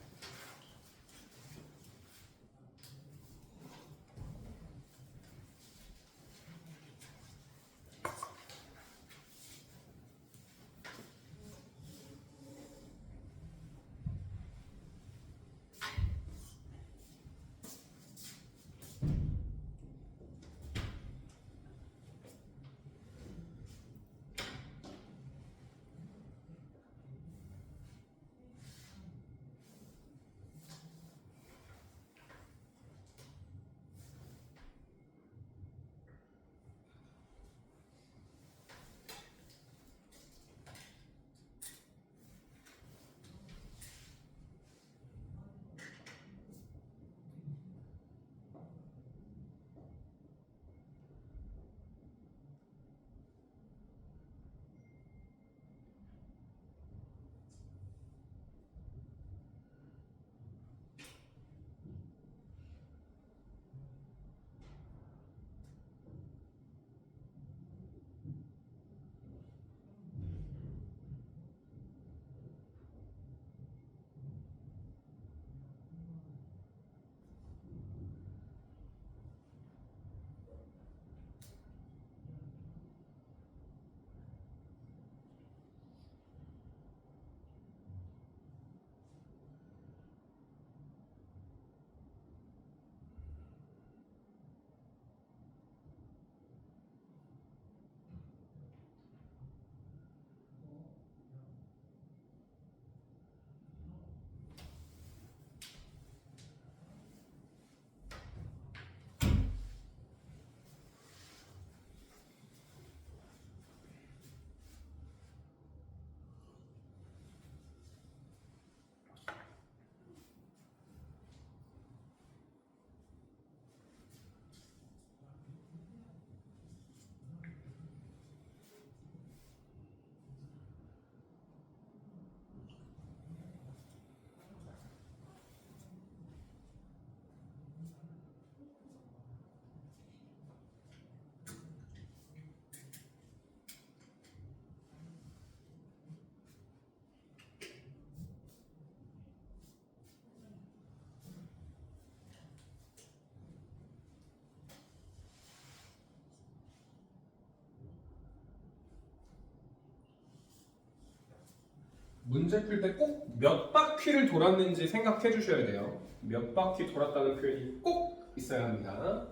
S1: 문제 풀 때 꼭 몇 바퀴를 돌았는지 생각해 주셔야 돼요. 몇 바퀴 돌았다는 표현이 꼭 있어야 합니다.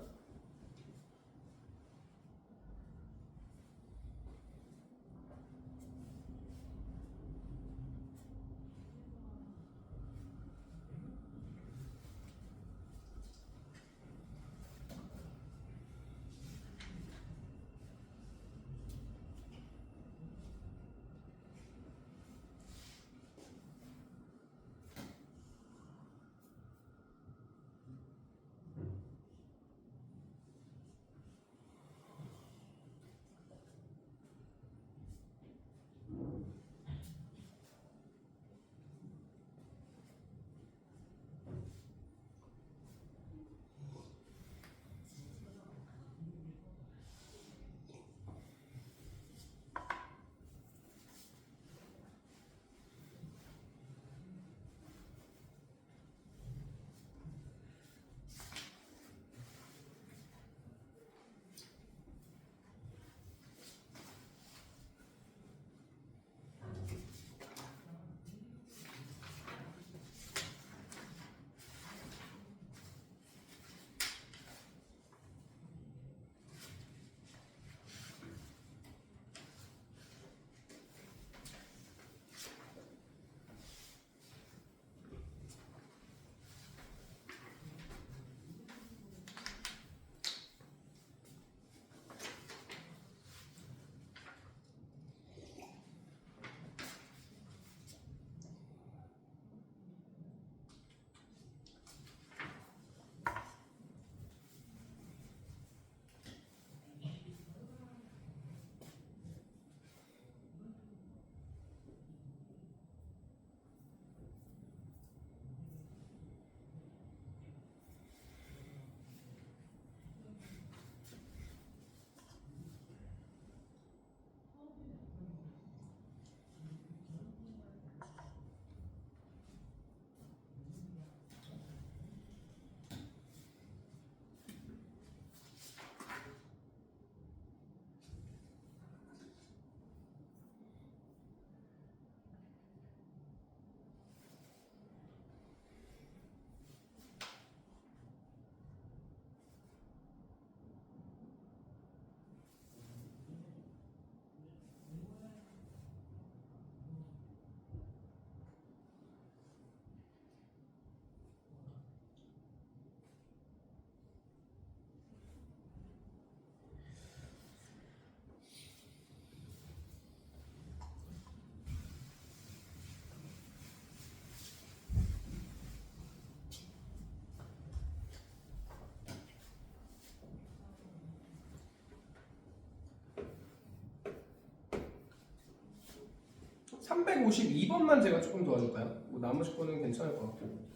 S1: (352번만) 제가 조금 도와줄까요? 뭐 나머지 거는 괜찮을 것 같고.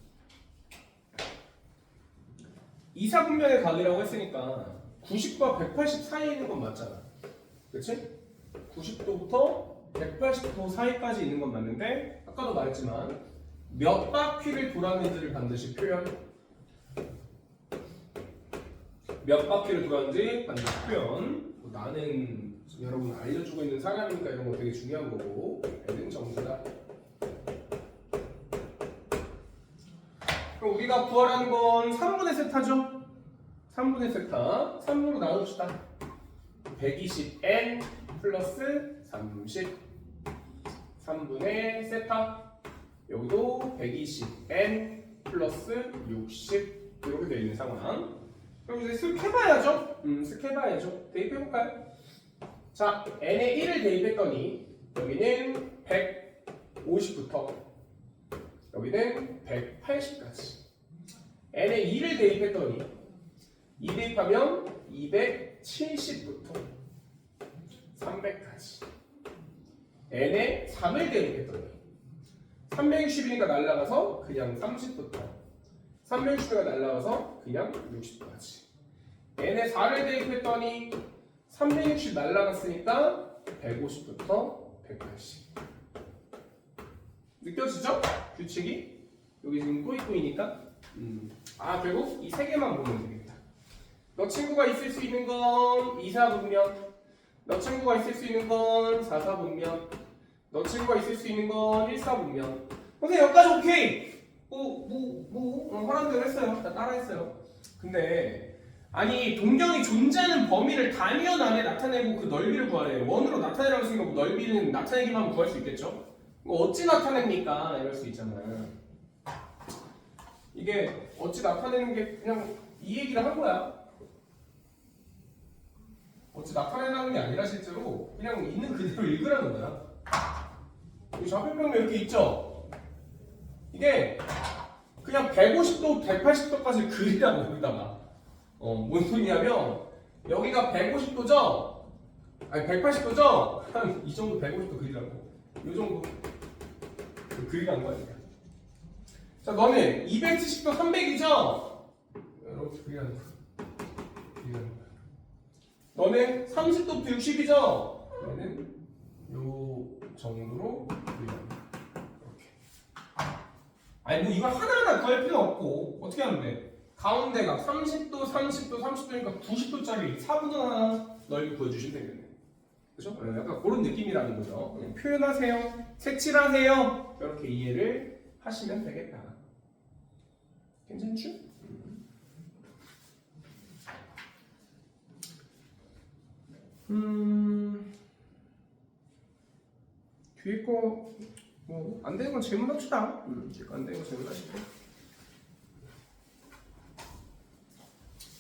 S1: 2, 4분면의 각이라고 했으니까 90과 180 사이에 있는 건 맞잖아. 그치? 90도부터 180도 사이까지 있는 건 맞는데 아까도 말했지만 몇 바퀴를 돌았는지를 반드시 표현. 몇 바퀴를 돌았는지 반드시 표현. 뭐 나는 여러분 알려주고 있는 사람이니까 이런 거 되게 중요한 거고 N은 정수다. 그럼 우리가 구하라는 건 3분의 세타죠? 3분의 세타 3으로 나눕시다. 120N 플러스 30 3분의 세타 여기도 120N 플러스 60 이렇게 되어 있는 상황. 그럼 이제 쓱 해봐야죠? 쓱 해봐야죠. 대입해볼까요? 자, n에 1을 대입했더니 여기는 150부터 여기는 180까지 n에 2를 대입했더니 2 대입하면 270부터 300까지 n에 3을 대입했더니 360이니까 날라가서 그냥 30부터 360가 날라가서 그냥 60까지 n에 4를 대입했더니 360 날라갔으니까 150부터 180 느껴지죠? 규칙이? 여기 지금 꼬이꼬이니까 결국 이 세 개만 보면 되겠다. 너 친구가 있을 수 있는 건 2, 4분면 너 친구가 있을 수 있는 건 4, 4분면 너 친구가 있을 수 있는 건 일사분명. 선생님 여기까지 오케이. 하라는 대로 했어요. 다 따라했어요. 근데 아니 동경이 존재하는 범위를 단위원 안에 나타내고 그 넓이를 구하래. 원으로 나타내라고 했으니까 뭐 넓이는 나타내기만 하면 구할 수 있겠죠? 뭐 어찌 나타냅니까? 이럴 수 있잖아. 이게 어찌 나타내는 게 그냥 이 얘기를 한 거야. 어찌 나타내라는 게 아니라 실제로 그냥 있는 그대로 읽으라는 거야. 이 좌표평면 이렇게 있죠? 이게 그냥 150도, 180도까지 그리라고 여기다가. 뭔 소리냐면 여기가 150도죠? 아니 180도죠? 한 이 정도 150도 그리라고. 이 정도 그리라는 거야. 자, 너는 270도 300이죠? 이렇게 그리라는 거야. 너는 30도부터 60이죠? 얘는 요 정도로 그리라는 거야. 이렇게. 아니 뭐 이걸 하나하나 구할 필요 없고 어떻게 하면 돼? 가운데가 30도, 30도, 30도니까 90도짜리 4분의 하나 넓이 구해주시면 되겠네. 그죠? 약간 그런 느낌이라는 거죠. 그냥 표현하세요. 색칠하세요. 이렇게 이해를 하시면 되겠다. 괜찮죠? 뒤에 거 뭐 안 되는 건 질문합시다. 뒤에 거 안 되는 건 질문하시고.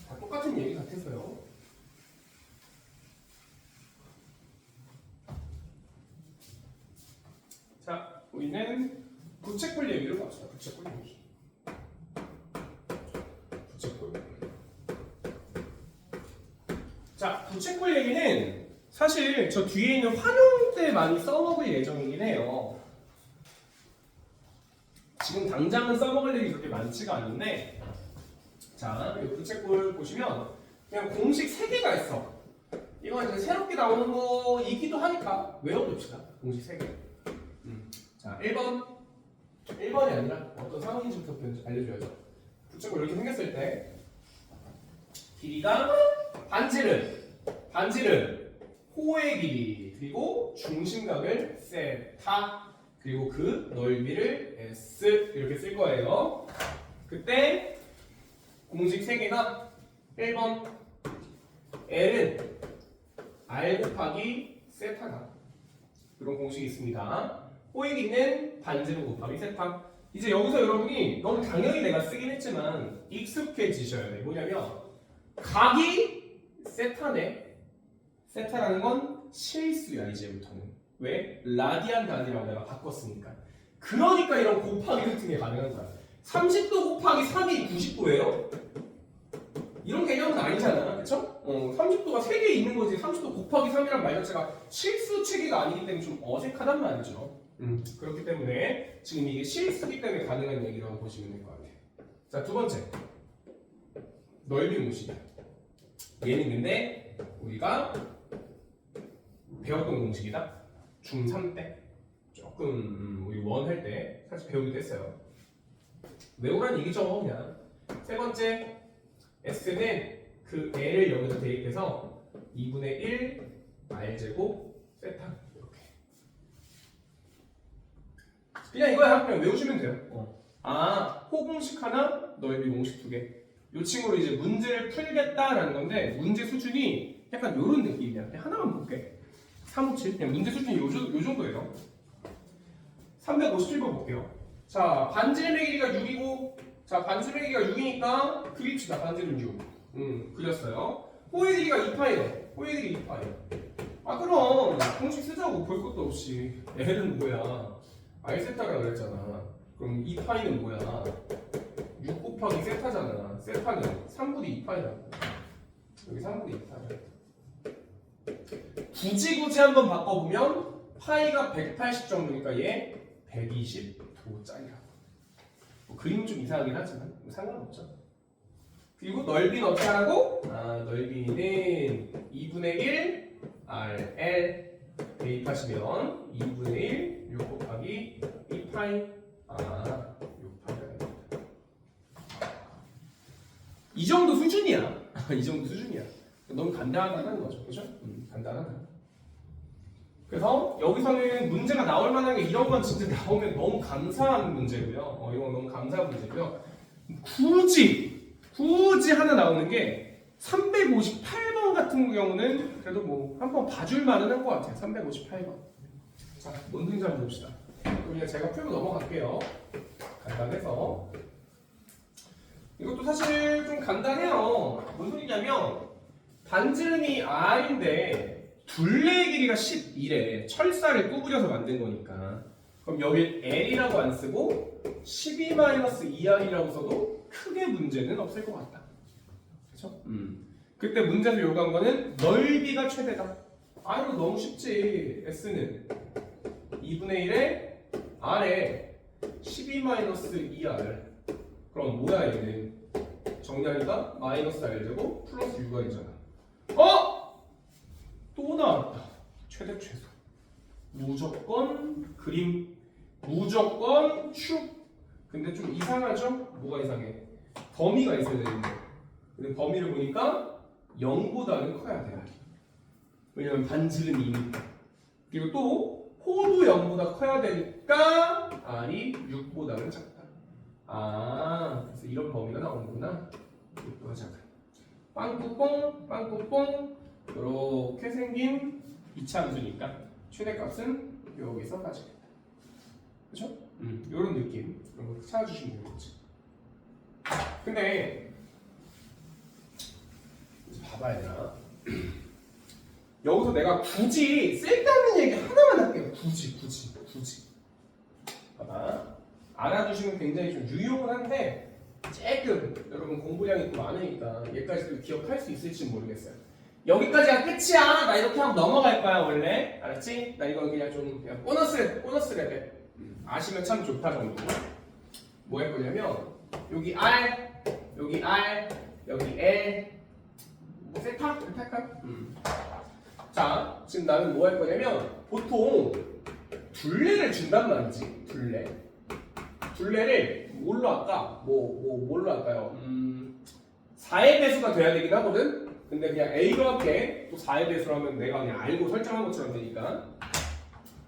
S1: 다 똑같은 얘기 같아서요. 자, 우리는 부채꼴 얘기를 봅시다. 부채꼴 얘기. 부채꼴. 자, 부채꼴 얘기는 사실 저 뒤에 있는 활용 때 많이 써먹을 예정이긴 해요. 지금 당장은 써먹을 일이 그렇게 많지가 않은데, 자, 이 부채꼴 보시면 그냥 공식 3개가 있어. 이건 이제 새롭게 나오는 거이기도 하니까 외워둡시다. 공식 3개. 자, 1번이 아니라 어떤 상황인지부터 알려줘야죠. 부채꼴 이렇게 생겼을 때 길이가 반지름 호의 길이 그리고 중심각을 세타 그리고 그 넓이를 S 이렇게 쓸 거예요. 그때 공식 3개가 1번 L은 R 곱하기 세타다. 그런 공식이 있습니다. 호의 길이는 반지름 곱하기 세타. 이제 여기서 여러분이 너무 당연히 내가 쓰긴 했지만 익숙해지셔야 돼. 뭐냐면 각이 세타네. 세타라는 건 실수야 이제부터는. 왜? 라디안 단위라고 내가 바꿨으니까. 그러니까 이런 곱하기 같은 게 가능한 거야. 30도 곱하기 3이 90도예요? 이런 개념은 아니잖아. 그쵸? 30도가 3개 있는 거지. 30도 곱하기 3이란 말 자체가 실수 체계가 아니기 때문에 좀 어색하단 말이죠. 그렇기 때문에 지금 이게 실수기 때문에 가능한 얘기라고 보시면 될 것 같아요. 자, 두 번째. 넓이 공식. 얘는 근데 우리가 배웠던 공식이다. 중3 때 조금 우리 원 할 때 사실 배우기도 했어요. 외우란 얘기죠 그냥. 세 번째 S는 그 L을 여기서 대입해서 2분의 1 R제곱 세타 이렇게. 그냥 이거야. 그냥 외우시면 돼요. 호 공식 하나, 넓이 공식 2개. 이 친구로 이제 문제를 풀겠다라는 건데 문제 수준이 약간 이런 느낌이야. 그냥 하나만 볼게. 357. 그냥 문제 수준이 요 정도예요. 357번 볼게요. 자, 반지름의 길이가 6이고, 자, 반지름의 길이가 6이니까 그립시다. 반지름 6. 그렸어요. 호의 길이가 2파이래. 호의 길이 2파이. 아, 그럼 공식 쓰자고 볼 것도 없이. L은 뭐야? R세타라 그랬잖아. 그럼 2파이는 뭐야? 6 곱하기 세타잖아. 세타는 3분의 2파이라고. 여기 3분의 2파이. 굳이 한번 바꿔보면 파이가 180 정도니까 얘 120도짜리라고. 뭐 그림은 좀 이상하긴 하지만 뭐 상관없죠. 그리고 넓이는 어떻게 하라고? 넓이는 2분의 1 RL 대입하시면 2분의 1 6 곱하기 2파이 6파이가 됩니다. 이 정도 수준이야. 이 정도 수준이야. 너무 간단하다는 거죠. 그죠? 간단하다. 그래서 여기서는 문제가 나올 만한 게 이런 건 진짜 나오면 너무 감사한 문제고요. 이건 너무 감사한 문제고요. 굳이 하나 나오는 게 358번 같은 경우는 그래도 뭐 한번 봐줄 만은 한 것 같아요. 358번. 자, 논문 좀 봅시다. 그냥 제가 풀고 넘어갈게요. 간단해서. 이것도 사실 좀 간단해요. 무슨 소리냐면 반지름이 R인데 둘레의 길이가 12래. 철사를 구부려서 만든 거니까. 그럼 여기 L이라고 안 쓰고 12-2R이라고 써도 크게 문제는 없을 것 같다. 그렇죠? 그때 문제에서 요구한 거는 넓이가 최대다. 이거 너무 쉽지. S는 2분의 1에 R에 12-2R. 그럼 뭐야 얘는? 정리하니까 마이너스 R제곱 플러스 U가이잖아. 또 나왔다. 최대 최소. 무조건 그림. 무조건 축. 근데 좀 이상하죠? 뭐가 이상해? 범위가 있어야 되는데. 근데 범위를 보니까 0보다는 커야 돼요. 왜냐면 반지름이니까. 그리고 또 호도 0보다 커야 되니까 R이 6보다는 작다. 그래서 이런 범위가 나오는구나. 6보다 작다. 빵꾸뽕, 빵꾸뽕. 이렇게 생긴 이차함수니까 최대값은 여기서 가져겠다. 그렇죠? 이런 느낌. 이런 거 찾아주시면 되겠지. 근데 봐봐야 되나? 여기서 내가 굳이 쓸데없는 얘기 하나만 할게요. 굳이. 봐봐. 알아두시면 굉장히 좀 유용은 한데 조금 여러분 공부량이 또 많으니까 얘까지도 기억할 수 있을지 모르겠어요. 여기까지가 끝이야. 나 이렇게 하면 넘어갈 거야 원래. 알았지? 나 이거 그냥 좀 그냥 보너스 레벨. 아시면 참 좋다 정도. 뭐 할 거냐면 여기 R, 여기 R, 여기 L. 뭐 세타? 이렇게 할까요? 자, 지금 나는 뭐 할 거냐면 보통 둘레를 준단 말이지. 둘레를 뭘로 할까? 뭘로 할까요? 4의 배수가 돼야 되긴 하거든. 근데 그냥 A로 할게. 또 4의 배수로 하면 내가 그냥 알고 설정한 것처럼 되니까.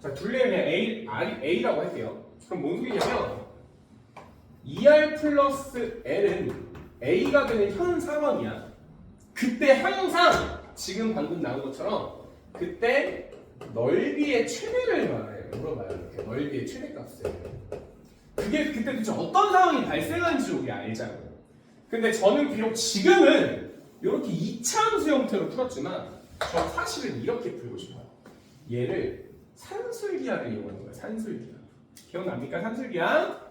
S1: 자, 둘레를 그냥 A라고 할게요. 그럼 뭔 소리냐면 2R 플러스 L은 A가 되는 현 상황이야. 그때 항상 지금 방금 나온 것처럼 그때 넓이의 최대를 말해요. 물어봐요. 이렇게 넓이의 최대값을. 그게 그때 도대체 어떤 상황이 발생하는지 우리 알자고. 근데 저는 비록 지금은 이렇게 2차 함수 형태로 풀었지만 저 사실은 이렇게 풀고 싶어요. 얘를 산술기하를 이용하는 거예요. 산술기하. 기억납니까? 산술기하?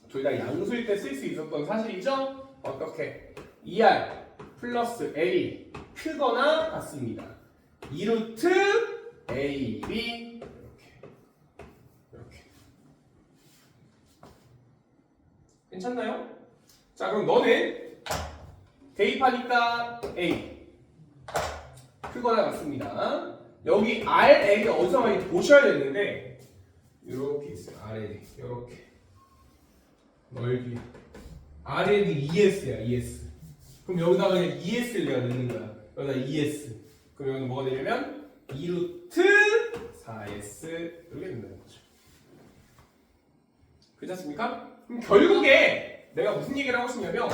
S1: 둘 다 양수일 때 쓸 수 있었던 사실이죠? 어떻게? 2R 플러스 A 크거나 같습니다. 2루트 A, B 이렇게 괜찮나요? 자, 그럼 너는 대입하니까 A 크거나 같습니다. 여기 R, A가 어디서 많이 보셔야 되는데 이렇게 있어요. R, 이렇게 넓이 R이 ES야. ES. 그럼 여기다가 그냥 ES를 내가 넣는 거야. 여기다 ES. 그럼 여기는 뭐가 되냐면 2루트 4S 이렇게 된다는 거죠. 그렇지 않습니까? 그럼 결국에 내가 무슨 얘기를 하고 싶냐면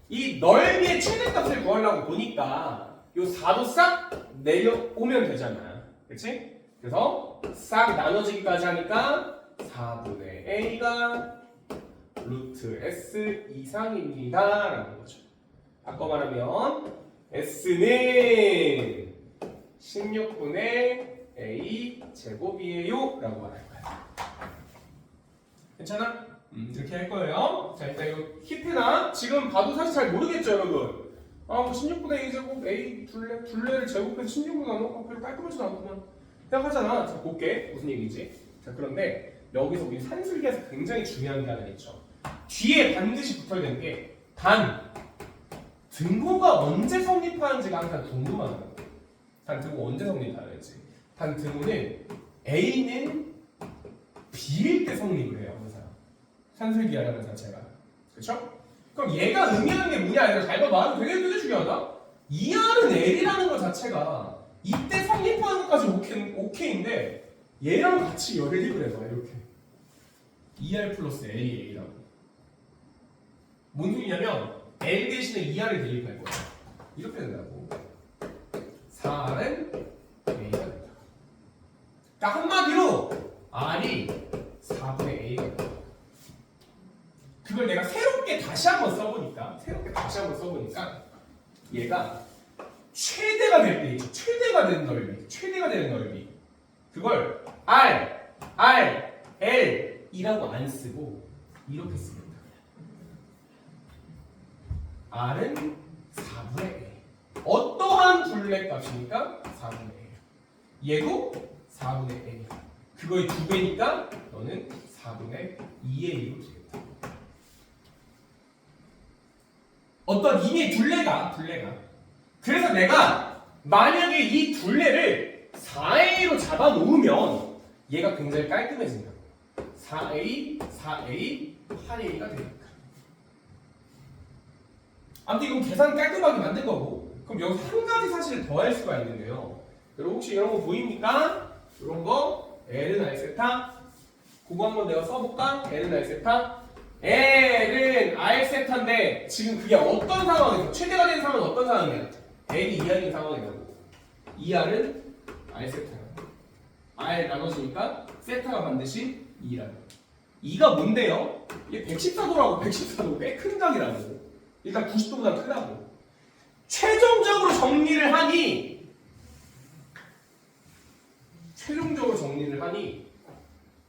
S1: 이 넓이의 최대값을 구하려고 보니까 이 4도 싹 내려오면 되잖아. 그렇지? 그래서 싹 나눠지기까지 하니까 4분의 A가 루트 S 이상입니다 라는 거죠. 바꿔 말하면 S는 16분의 A 제곱이에요 라고 말할 거야. 괜찮아? 이렇게 할 거예요. 자, 일단 이거 힙해나 지금 봐도 사실 잘 모르겠죠 여러분. 뭐 16분의 A 제곱 A 둘레를 제곱해서 16분 나눠 별로 깔끔하지도 않구만 생각하잖아. 자, 볼게 무슨 얘기인지. 자, 그런데 여기서 우리 산술기에서 굉장히 중요한 게 하나 있죠. 뒤에 반드시 붙어야 되는 게 등호가 언제 성립하는지가 항상 궁금하다. 등호 언제 성립하는지. 등호는 A는 B일 때 성립을 해요. 항상 산술기하라는 자체가. 그렇죠? 그럼 얘가 의미하는 게 뭐냐? 잘 봐봐. 되게 중요하다. 2R은 L이라는 것 자체가 이때 성립 성립하는 것까지 오케이인데 얘랑 같이 연립을 해봐. 이렇게 2R 플러스 LA라고. 뭔 소리냐면 L 대신에 2R을 대입할 거야. 이렇게 된다고. 4R은 A가 된다. 그러니까 한마디로 R이 4분의 A가 된다. 그걸 내가 새롭게 다시 한번 써보니까 얘가 최대가 될 때 있죠. 최대가 되는 넓이. 그걸 L이라고 안 쓰고 이렇게 씁니다. R은 4분의 A. 어떠한 둘레 값이니까 4분의 A. 얘도 4분의 A. 그거의 2배니까 너는 4분의 2A로 되겠다. 어떤 이미 둘레가 그래서 내가 만약에 이 둘레를 4A로 잡아놓으면 얘가 굉장히 깔끔해진다. 4A, 8A가 되니까. 아무튼 이건 계산 깔끔하게 만든 거고. 그럼 여기서 한 가지 사실을 더 할 수가 있는데요. 여러분 혹시 이런 거 보입니까? 이런 거 L은 R세타. 그거 한번 내가 써볼까? L은 R세타. L은 R세타인데 지금 그게 어떤 상황에서 최대가 되는 상황은 어떤 상황이야? L이 2R인 상황이라고. 2R은 R세타야. R 나눠지니까 세타가 반드시 2라고. 2가 뭔데요? 이게 114도라고. 114도 꽤 큰 각이라고. 일단 90도보다 크다고. 최종적으로 정리를 하니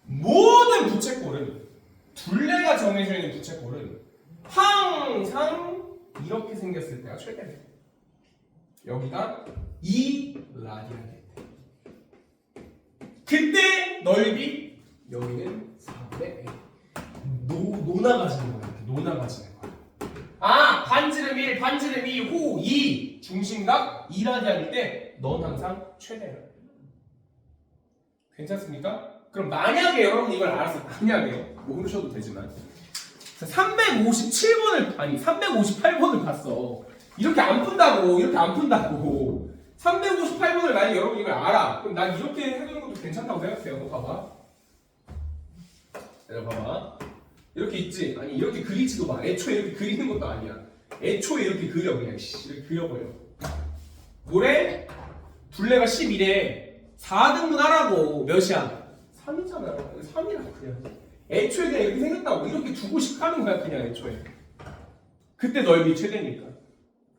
S1: 모든 부채꼴은 둘레가 정해져 있는 부채꼴은 항상 이렇게 생겼을 때가 최대래. 여기가 2라디안일 때. 그때 넓이 여기는 4분의 A. 노나가지는 거야. 아, 반지름 1, 반지름 2, 호 2, 중심각 2라디안일 때 넌 항상 최대야. 괜찮습니까? 그럼 만약에 여러분 이걸 알았어. 만약에요. 모르셔도 되지만 358번을 봤어. 이렇게 안 푼다고. 358번을 만약에 여러분 이걸 알아. 그럼 난 이렇게 해두는 것도 괜찮다고 생각해요. 봐봐. 이렇게 있지? 아니 이렇게 그리지도 마. 애초에 이렇게 그리는 것도 아니야. 애초에 이렇게 그려 그냥. 이렇게 그려버려. 뭐래? 둘레가 11에 4등분 하라고. 몇이야? 3이잖아. 3이라고 그냥. 애초에 그냥 이렇게 생겼다고. 이렇게 두고 싶하는 거야 그냥 애초에. 그때 넓이 최대니까.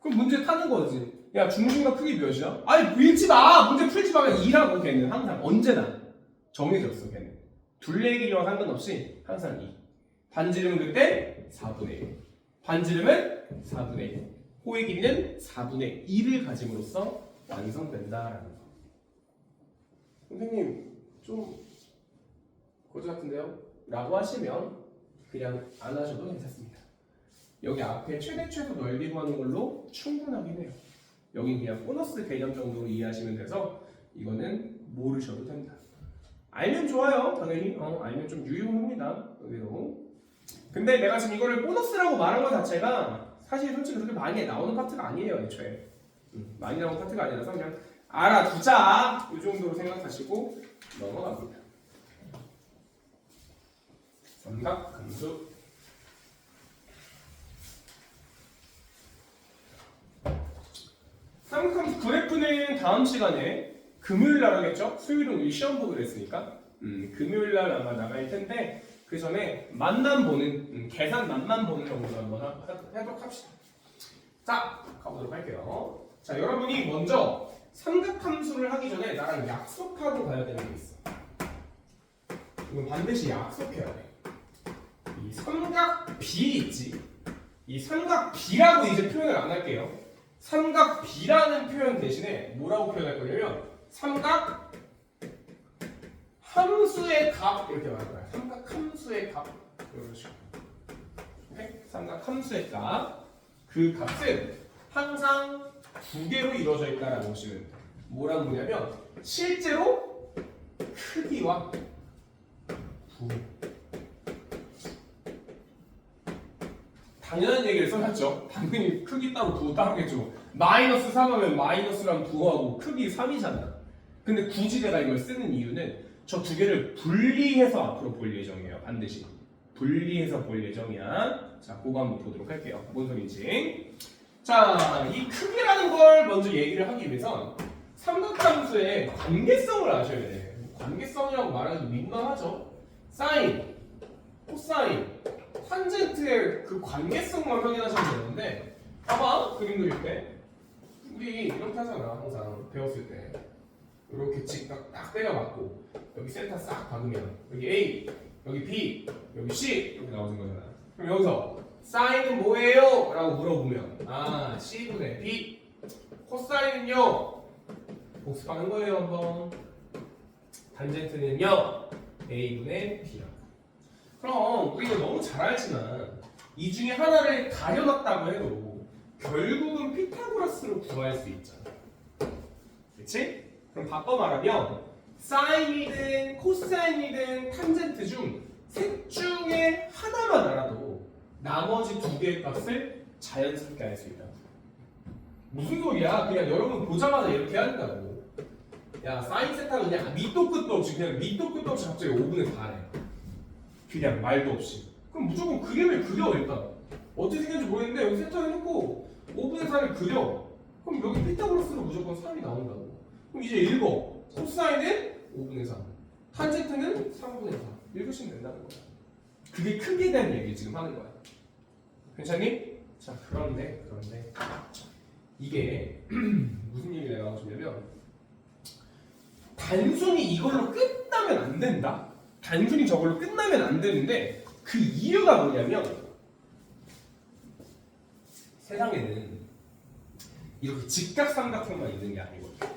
S1: 그럼 문제 타는 거지. 야 중심각 크기 몇이야? 아니 읽지 마. 문제 풀지 마. 2라고 걔는 항상 언제나 정해졌어 걔는. 둘레 길이와 상관없이 항상 2. 반지름은 그때 4분의 1. 반지름은 4분의 1. 호의 길이는 4분의 1을 가짐으로써 완성된다라는 거. 선생님 좀 거지 같은데요? 라고 하시면 그냥 안 하셔도 괜찮습니다. 여기 앞에 최대 최소 넓이 구하는 걸로 충분하긴 해요. 여기 그냥 보너스 개념 정도로 이해하시면 돼서 이거는 모르셔도 됩니다. 알면 좋아요. 당연히 알면 좀 유용합니다. 여기도. 근데 내가 지금 이거를 보너스라고 말한 것 자체가 사실 솔직히 그렇게 많이 나오는 파트가 아니에요. 애초에 많이 나오는 파트가 아니라서 그냥 알아두자 이 정도로 생각하시고 넘어갑니다. 삼각함수. 삼각함수 그래프는 다음 시간에 금요일날 하겠죠? 수요일은 우리 시험 보기로 했으니까 금요일날 아마 나갈 텐데 그 전에 맛만 보는 계산 맛만 보는 정도로 한번 해보도록 합시다. 자, 가보도록 할게요. 자, 여러분이 먼저 삼각함수를 하기 전에 나랑 약속하고 가야 되는 게 있어. 이건 반드시 약속해야 돼. 이 삼각 B 있지? 이 삼각 B라고 이제 표현을 안 할게요. 삼각 B라는 표현 대신에 뭐라고 표현할 거냐면 삼각 함수의 값 이렇게 말할 거야. 삼각 함수의 값 이런 식으로. 오케이? 삼각 함수의 값. 그 값은 항상 두 개로 이루어져 있다라고 보시면 돼요. 뭐랑 뭐냐면 실제로 크기와 부. 당연한 얘기를 써놨죠. 당연히 크기 따로 부 따로겠죠. 마이너스 3 하면 마이너스랑 부하고 크기 3이잖아. 근데 굳이 내가 이걸 쓰는 이유는 저 두 개를 분리해서 앞으로 볼 예정이에요. 반드시 분리해서 볼 예정이야. 자, 그거 한번 보도록 할게요. 뭔 소리인지. 자, 이 크기라는 걸 먼저 얘기를 하기 위해선 삼각함수의 관계성을 아셔야 돼. 관계성이라고 말하기 민망하죠. 사인, 코사인, 탄젠트의 그 관계성만 확인하시면 되는데, 봐봐, 그림 그릴 때 우리 이렇게 하잖아. 항상 배웠을 때 이렇게 직각 딱 때려 맞고 여기 센터 싹 박으면 여기 A, 여기 B, 여기 C 이렇게 나오는 거잖아. 그럼 여기서 사인은 뭐예요? 라고 물어보면 아, C분의 B. 코사인은요? 복습하는 거예요. 한번. 탄젠트는요? A분의 B라고. 그럼 우리가 너무 잘 알지만 이 중에 하나를 가려놨다고 해도 결국은 피타고라스로 구할 수 있잖아. 그치? 그럼 바꿔 말하면 사인이든 코사인이든 탄젠트 중 셋 중에 하나만 알아도 나머지 두 개의 값을 자연스럽게 알 수 있다. 무슨 소리야? 그냥 여러분 보자마자 이렇게 한다고. 야, 사인 세타는 그냥 밑도 끝도 없이 그냥 밑도 끝도 없이 갑자기 5분의 4래. 그냥 말도 없이. 그럼 무조건 그림을 그려 일단. 어떻게 생겼는지 모르겠는데 여기 세타 해놓고 5분의 4를 그려. 그럼 여기 피타고라스로 무조건 3이 나온다고. 그럼 이제 읽어. 코사인은 5분의 3, 탄젠트는 3분의 4. 읽으시면 된다는 거야. 그게 크기에 대한 얘기 지금 하는 거야. 괜찮니? 자, 그런데 이게 무슨 얘기를 내가 하고 싶냐면 단순히 이걸로 끝나면 안 된다. 단순히 저걸로 끝나면 안 되는데 그 이유가 뭐냐면 세상에는 이렇게 직각삼각형만 있는 게 아니거든요.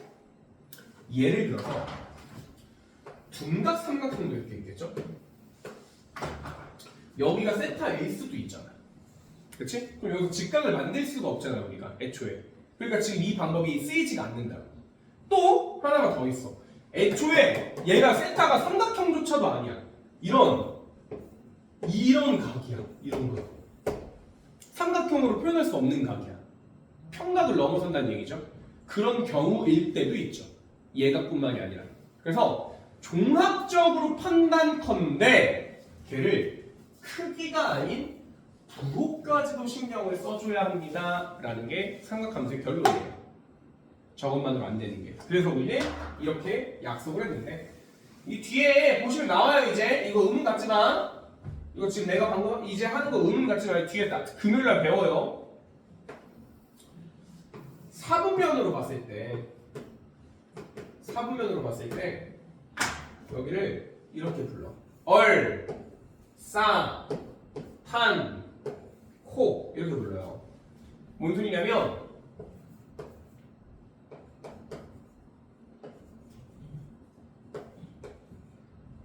S1: 예를 들어서 둔각삼각형도 이렇게 있겠죠? 여기가 세타 A일 수도 있잖아. 그치? 그럼 여기서 직각을 만들 수가 없잖아 우리가 애초에. 그러니까 지금 이 방법이 쓰이지가 않는다고. 또 하나가 더 있어. 애초에 얘가 세타가 삼각형조차도 아니야. 이런 각이야. 이런 거. 삼각형으로 표현할 수 없는 각이야. 평각을 넘어선다는 얘기죠. 그런 경우일 때도 있죠. 얘가뿐만이 아니라. 그래서 종합적으로 판단컨대 걔를 크기가 아닌 부호까지도 신경을 써줘야 합니다. 라는 게 삼각함수의 결론이에요. 저것만으로 안 되는 게. 그래서 우리는 이렇게 약속을 했는데 이 뒤에 보시면 나와요. 이제 이거 의문 같지만 이거 지금 내가 방금 이제 하는 거 의문 같지만 뒤에 딱 금요일날 배워요. 사분면으로 봤을 때 여기를 이렇게 불러. 얼, 쌍, 탄, 코 이렇게 불러요. 뭔 소리냐면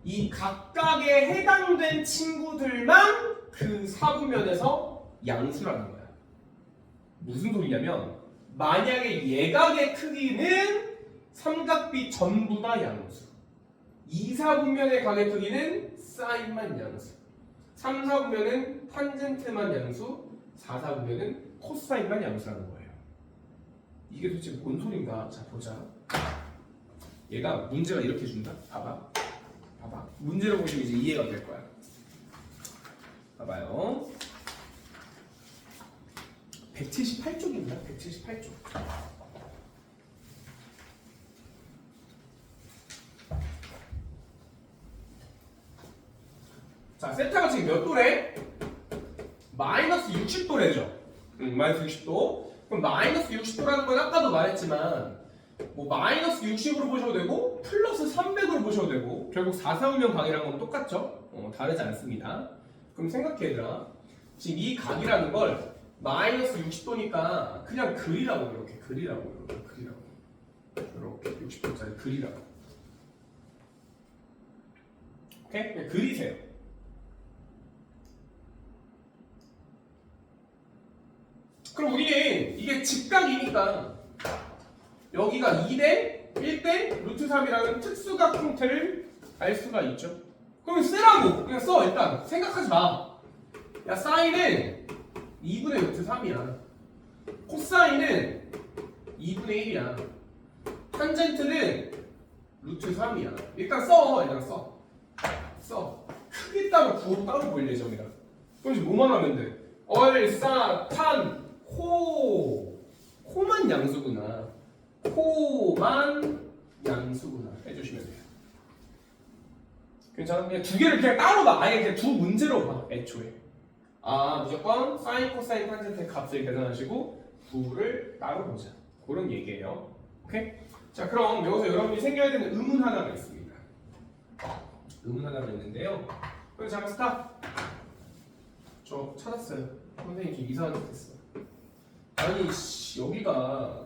S1: 이 각각에 해당된 친구들만 그 사분면에서 양수라는 거야. 무슨 소리냐면 만약에 예각의 크기는 삼각비 전부 다 양수, 2사분면의 각의 크기는 사인만 양수, 3사분면은 탄젠트만 양수, 4사분면은 코사인만 양수라는 거예요. 이게 도대체 뭔 소린가? 자 보자. 얘가 문제가 이렇게 준다. 봐봐. 문제를 보시면 이제 이해가 될 거야. 봐봐요. 178쪽입니다. 178쪽. 자, 세타가 지금 몇 도래? 마이너스 60도래죠. 마이너스 60도. 그럼 마이너스 60도라는 건 아까도 말했지만 뭐 마이너스 60으로 보셔도 되고 플러스 300으로 보셔도 되고 결국 4사분면 각이랑 건 똑같죠? 다르지 않습니다. 그럼 생각해 얘들아. 지금 이 각이라는 걸 마이너스 60도니까 그냥 그리라고. 이렇게 그리라고. 이렇게 60도짜리 그리라고. 오케이? 그냥 그리세요. 그럼 우리는 이게 직각이니까 여기가 2대 1대 루트 3이라는 특수각 형태를 알 수가 있죠. 그럼 쓰라고. 그냥 써. 일단 생각하지 마. 야, 사인은 2분의 루트 3이야. 코사인은 2분의 1이야. 탄젠트는 루트 3이야. 일단 써. 얘들아 써. 크기 따로 부호 따로 보일 예정이다. 그럼 이제 뭐만 하면 돼? 코만 양수구나. 코만 양수구나 해주시면 돼요. 괜찮아? 그냥 두 개를 그냥 따로 봐. 아예 그냥 두 문제로 봐. 애초에. 무조건 사인, 코사인, 탄젠트의 값을 계산하시고 부호를 따로 보자. 그런 얘기예요. 오케이? 자, 그럼 여기서 여러분이 생겨야 되는 의문 하나가 있습니다. 의문 하나가 있는데요. 그럼 잠깐 스탑. 저 찾았어요. 선생님 좀 이상한 짓 했어. 아니 여기가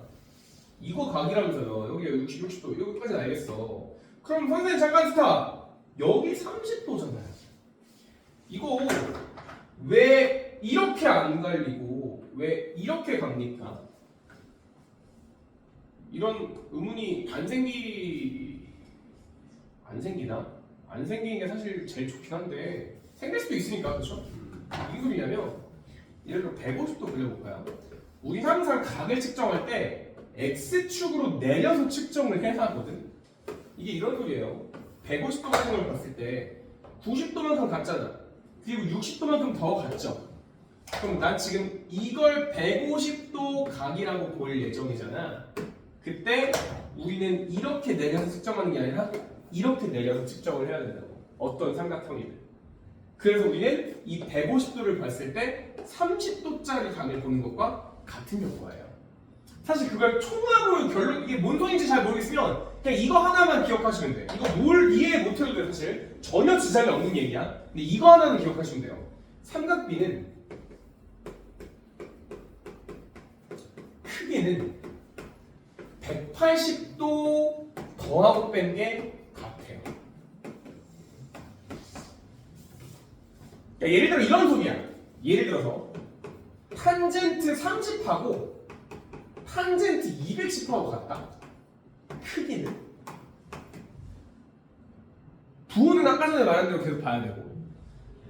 S1: 이거 각이라면서요. 여기가 60도 여기까지는 알겠어. 그럼 선생님 잠깐 스탑. 여기 30도잖아요. 이거 왜 이렇게 안 갈리고 왜 이렇게 갑니까? 이런 의문이 안 생기나? 안 생기는 게 사실 제일 좋긴 한데 생길 수도 있으니까. 그렇죠? 무슨 소리냐면 예를 들어 150도 그려볼까요? 우리 항상 각을 측정할 때 X축으로 내려서 측정을 해야 하거든. 이게 이런 소리예요. 150도만큼을 봤을 때 90도만큼 같잖아. 그리고 60도만큼 더 같죠. 그럼 난 지금 이걸 150도 각이라고 볼 예정이잖아. 그때 우리는 이렇게 내려서 측정하는 게 아니라 이렇게 내려서 측정을 해야 된다고. 어떤 삼각형이든. 그래서 우리는 이 150도를 봤을 때 30도짜리 각을 보는 것과 같은 효과예요. 사실 그걸 총합으로 결론 이게 뭔 소리인지 잘 모르겠으면 그냥 이거 하나만 기억하시면 돼. 이거 뭘 이해 못해도 돼. 사실 전혀 지장이 없는 얘기야. 근데 이거 하나는 기억하시면 돼요. 삼각비는 크기는 180도 더하고 뺀 게 같아요. 그러니까 예를 들어 이런 소리야. 예를 들어서 탄젠트 30하고 탄젠트 210하고 같다. 크기는 부호는 아까 전에 말한 대로 계속 봐야 되고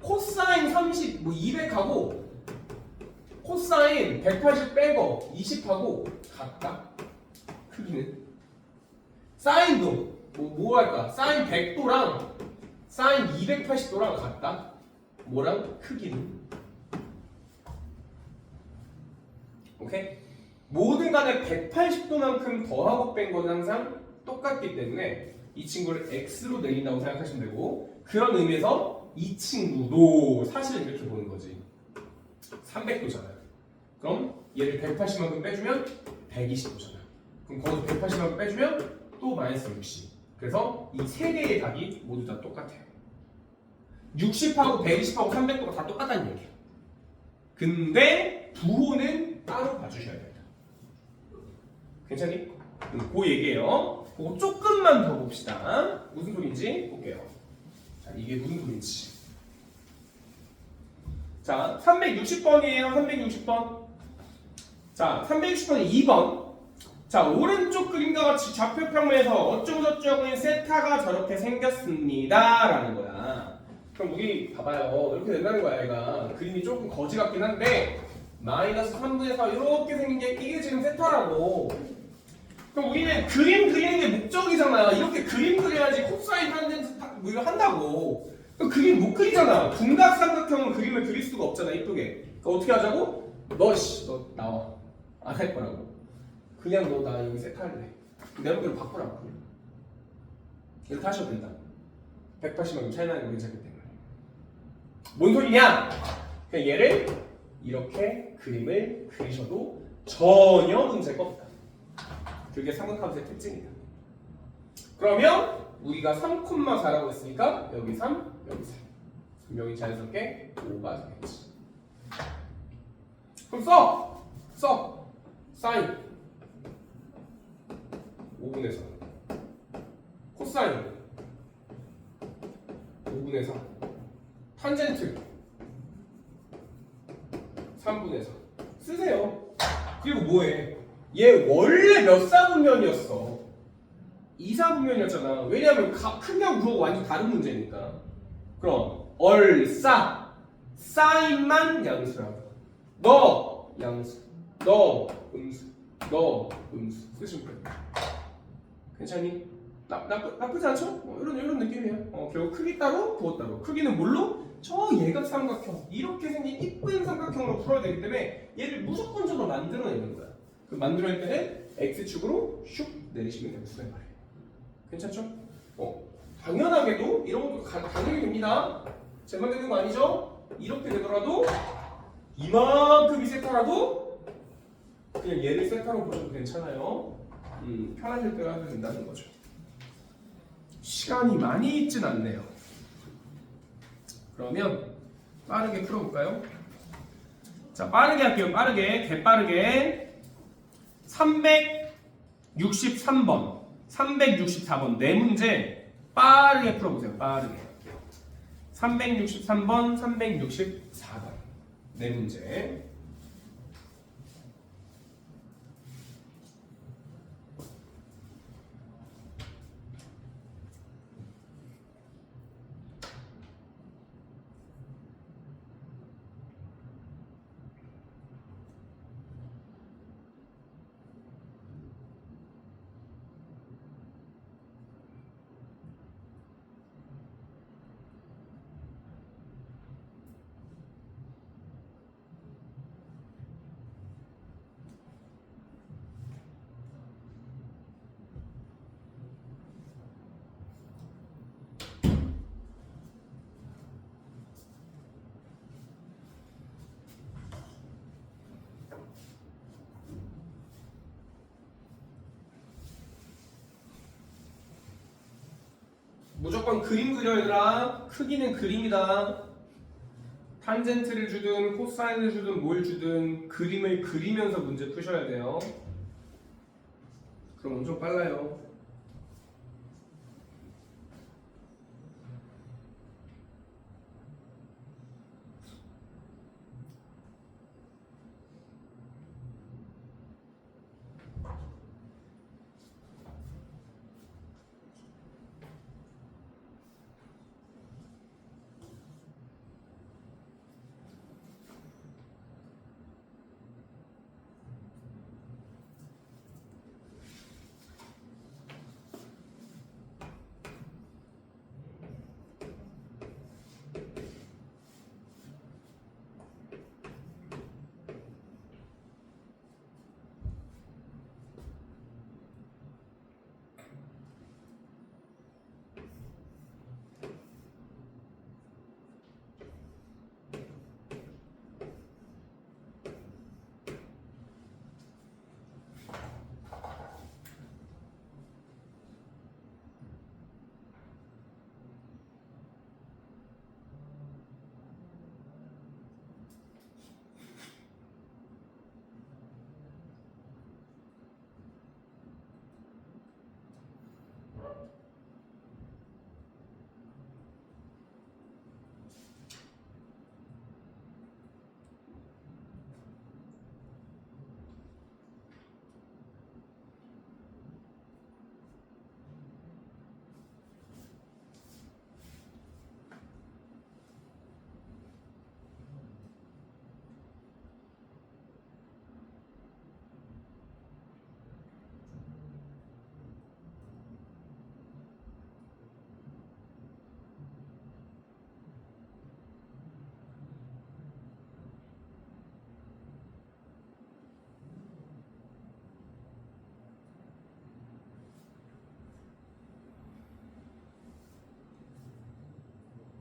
S1: 코사인 30, 200하고 코사인 180 빼고 20하고 같다. 크기는 사인도 뭐 할까? 사인 100도랑 사인 280도랑 같다. 뭐랑? 크기는. 오케이? 모든 간에 180도만큼 더하고 뺀 건 항상 똑같기 때문에 이 친구를 x로 내린다고 생각하시면 되고 그런 의미에서 이 친구도 사실은 이렇게 보는 거지. 300도잖아요. 그럼 얘를 180만큼 빼주면 120도잖아요. 그럼 거기서 180만큼 빼주면 또 마이너스 60. 그래서 이 세 개의 각이 모두 다 똑같아요. 60하고 120하고 300도가 다 똑같다는 얘기예요. 근데 부호는 따로 봐주셔야 됩니다. 괜찮니? 그 얘기예요. 그거 조금만 더 봅시다. 무슨 소리인지 볼게요. 자, 이게 무슨 소리인지. 자, 360번이에요. 360번. 자, 360번이 2번. 자, 오른쪽 그림과 같이 좌표평면에서 어쩌고저쩌고인 세타가 저렇게 생겼습니다. 라는 거야. 그럼 우리 봐봐요. 이렇게 된다는 거야, 얘가. 그림이 조금 거지 같긴 한데 마이너스 3분의 4 이렇게 생긴 게 이게 지금 세타라고. 그럼 우리는 그림 그리는 게 목적이잖아. 이렇게 그림 그려야지 코사인 탄젠트 뭐 이거 한다고. 그럼 그림 못 그리잖아. 분각삼각형은 그림을 그릴 수가 없잖아. 이쁘게. 그러니까 어떻게 하자고? 너 나와. 안 할 거라고. 그냥 너 나 여기 세타할래. 내 맘대로 바꾸라고. 이렇게 하셔도 된다. 180만큼 차이 나는 거 괜찮기 때문에. 뭔 소리냐? 그냥 얘를 이렇게 그림을 그리셔도 전혀 문제가 없다. 그게 삼각함수의 특징이다. 그러면 우리가 3,4라고 했으니까 여기 3, 여기 4. 분명히 자연스럽게 5가 되겠지. 그럼 써! 사인 5분의 4 코사인 5분의 4 탄젠트 3분의 4 쓰세요. 그리고 뭐해? 얘 원래 몇 사분면이었어? 2사분면이었잖아. 왜냐하면 크기하고 부호가 완전 다른 문제니까. 그럼 사인만 양수라고. 너 양수, 너 음수, 너 음수 쓰시면 돼. 괜찮니? 나쁘지 않죠? 이런 느낌이에요. 결국 크기 따로 부호 따로. 크기는 뭘로? 저 예각 삼각형 이렇게 생긴 이쁜 삼각형으로 풀어야 되기 때문에 얘를 무조건적으로 만들어내는 거야. 그 만들어낼 때는 x축으로 슉 내리시면 되는 말이에요. 괜찮죠? 당연하게도 이런 것도 가능이 됩니다. 제만 되는 거 아니죠? 이렇게 되더라도 이만큼이 세타라도 그냥 얘를 세타로 보셔도 괜찮아요. 편하실 때가 하면 된다는 거죠. 시간이 많이 있진 않네요. 그러면 빠르게 풀어볼까요? 자, 빠르게 할게요. 빠르게, 개빠르게. 363번, 364번 네 문제 빠르게 풀어보세요. 빠르게. 363번, 364번 네 문제. 무조건 그림 그려 얘들아. 크기는 그림이다. 탄젠트를 주든 코사인을 주든 뭘 주든 그림을 그리면서 문제 푸셔야 돼요. 그럼 엄청 빨라요.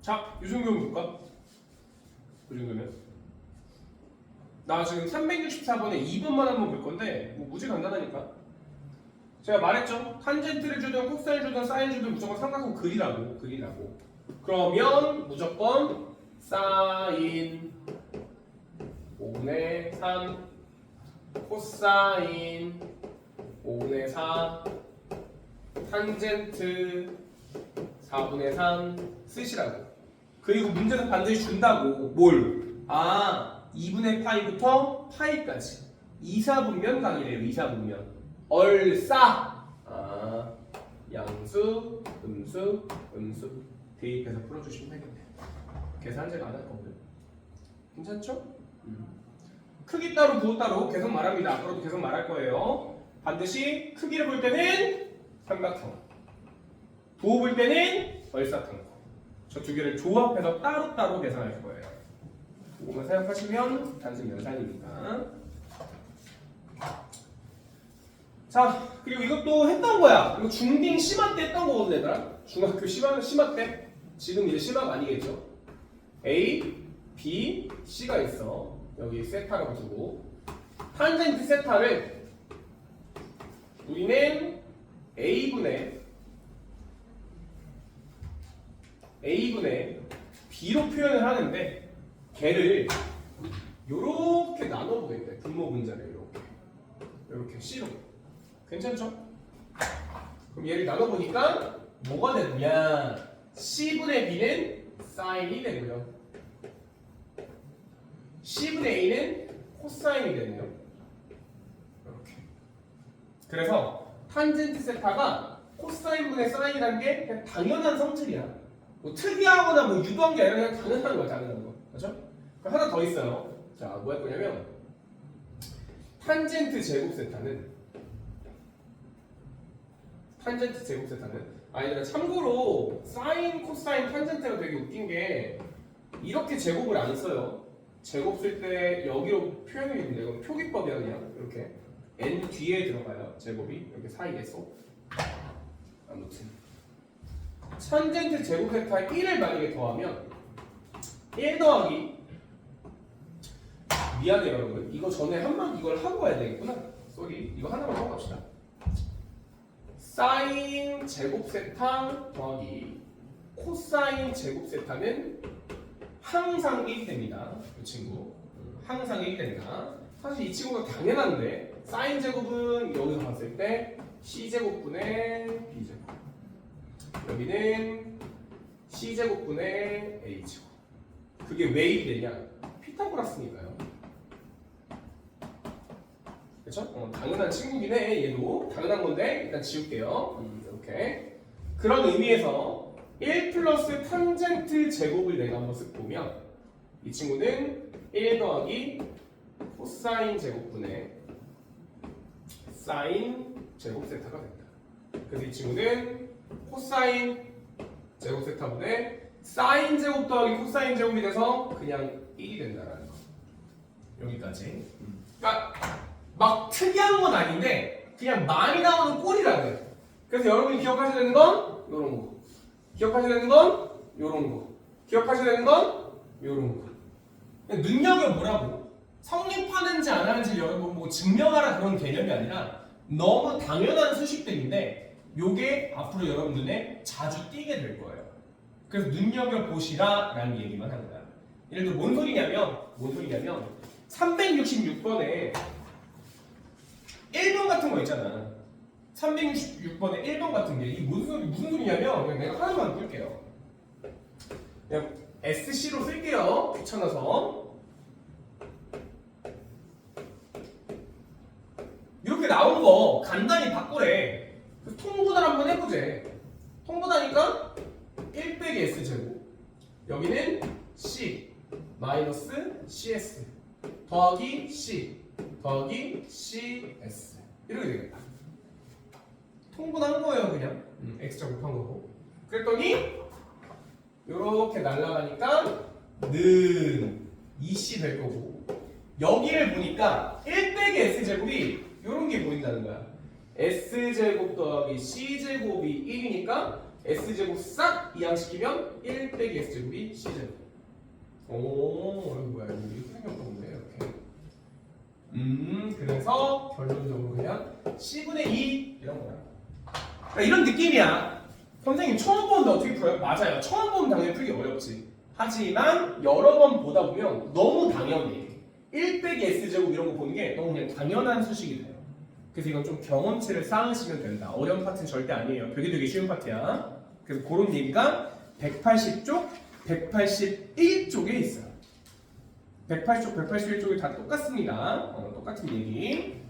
S1: 자, 이 정도면 볼까? 그 정도면? 나 지금 364번에 2번만 한번 볼 건데 무지 간단하니까. 제가 말했죠? 탄젠트를 주든 코사인 주든 사인 주든 무조건 삼각형 그리라고. 그러면 무조건 사인 5분의 3 코사인 5분의 4 탄젠트 4분의 3 쓰시라고. 그리고 문제는 반드시 준다고. 뭘? 2분의 파이부터 파이까지 2사분면 강의래요. 2사분면 얼싸. 양수, 음수 대입해서 풀어주시면 되겠네요. 계산 제가 안 할 거고요. 괜찮죠? 크기 따로 부호 따로 계속 말합니다. 앞으로도 계속 말할 거예요. 반드시 크기를 볼 때는 삼각형, 부호 볼 때는 얼사탕고. 저 두 개를 조합해서 따로따로 계산할 거예요. 그것만 생각하시면 단순 연산입니다. 자, 그리고 이것도 했던 거야. 이거 중딩 심화 때 했던 거거든, 얘들아. 중학교 심화 때. 지금 이제 심화가 아니겠죠. A, B, C가 있어. 여기 세타라고 두고. 탄젠트 세타를 우리는 A분의 B로 표현을 하는데 걔를 요렇게 나눠보겠대. 분모 분자를 요렇게 C로. 괜찮죠? 그럼 얘를 나눠보니까 뭐가 되느냐? C분의 B는 사인이 되고요. C분의 A는 코사인이 되네요. 이렇게. 그래서 탄젠트 세타가 코사인분의 사인이라는 게 그냥 당연한 성질이야. 뭐 특이하거나 뭐 유도한 게 아니라 그냥 당연한 거야, 당연한 거. 그렇죠? 그럼 하나 더 있어요. 자, 뭐 할 거냐면 탄젠트 제곱 세타는 아니 참고로 사인, 코사인, 탄젠트가 되게 웃긴 게 이렇게 제곱을 안 써요. 제곱 쓸 때 여기로 표현이 있는데 이건 표기법이야 그냥 이렇게 n 뒤에 들어가요. 제곱이 이렇게 사이에 쏙. 아무튼 탄젠트 제곱 세타 1을 만약에 더하면 1 더하기 미안해요 여러분. 이거 전에 한번 이걸 하고 가야 되겠구나. 쏘리. 이거 하나만 하고 갑시다. 사인 제곱 세타 더하기 코사인 제곱 세타는 항상 1이 됩니다. 이 친구 항상 1이 됩니다. 사실 이 친구가 당연한데 사인 제곱은 여기서 봤을 때 C제곱분의 B제곱, 여기는 C제곱분의 A제곱. 그게 왜 1이 되냐? 피타고라스니까요. 그렇죠? 당연한 친구긴 해. 얘도 당연한 건데 일단 지울게요. 이렇게. 그런 의미에서 1 플러스 탄젠트 제곱을 내가 한번 쓱 보면 이 친구는 1 더하기 코사인 제곱분의 사인 제곱 세타가 된다. 그래서 이 친구는 코사인 제곱 세타분의 사인 제곱 더하기 코사인 제곱이 돼서 그냥 1이 된다라는 거. 여기까지. 그러니까 막 특이한 건 아닌데 그냥 많이 나오는 꼴이라는 거예요. 그래서 여러분이 기억하셔야 되는 건 이런 거, 기억하셔야 되는 건 이런 거, 기억하셔야 되는 건 이런 거. 눈여겨보라고. 성립하는지 안 하는지 여러분 뭐 증명하라 그런 개념이 아니라 너무 당연한 수식들인데 요게 앞으로 여러분 눈에 자주 띄게 될 거예요. 그래서 눈여겨보시라 라는 얘기만 한 거야. 예를 들어 뭔 소리냐면 366번에 1번 같은 거 있잖아. 366번에 1번 같은 게 이게 무슨 소리냐면 그냥 내가 하나만 풀게요. 그냥 SC로 쓸게요. 귀찮아서. 이렇게 나온 거 간단히 바꾸래. 그래서 통분을 한번 해보재. 통분하니까 1 빼기 S제곱, 여기는 C 마이너스 CS 더하기 C 더하기 CS 이렇게 되겠다. 통분한 거예요 그냥. X제곱 한 거고. 그랬더니 이렇게 날아가니까 는 2C 될 거고, 여기를 보니까 1 빼기 S제곱이 이런 게 보인다는 거야. S제곱 더하기 C제곱이 1이니까 S제곱 싹 이항시키면 1 빼기 S제곱이 C제곱. 오, 이거 뭐야? 이거 이렇게 생겼던 건데, 이렇게. 그래서 결론적으로 그냥 C분의 2 이런 거야. 그러니까 이런 느낌이야. 선생님 처음 보는데 어떻게 풀어요? 맞아요. 처음 보면 당연히 풀기 어렵지. 하지만 여러 번 보다 보면 너무 당연해. 1 빼기 S제곱 이런 거 보는 게 너무 그냥 당연한 수식이 돼요. 그래서 이건 좀 경험치를 쌓으시면 된다. 어려운 파트는 절대 아니에요. 되게 쉬운 파트야. 그래서 그런 얘기가 180쪽, 181쪽에 있어요. 180쪽, 181쪽이 다 똑같습니다. 똑같은 얘기.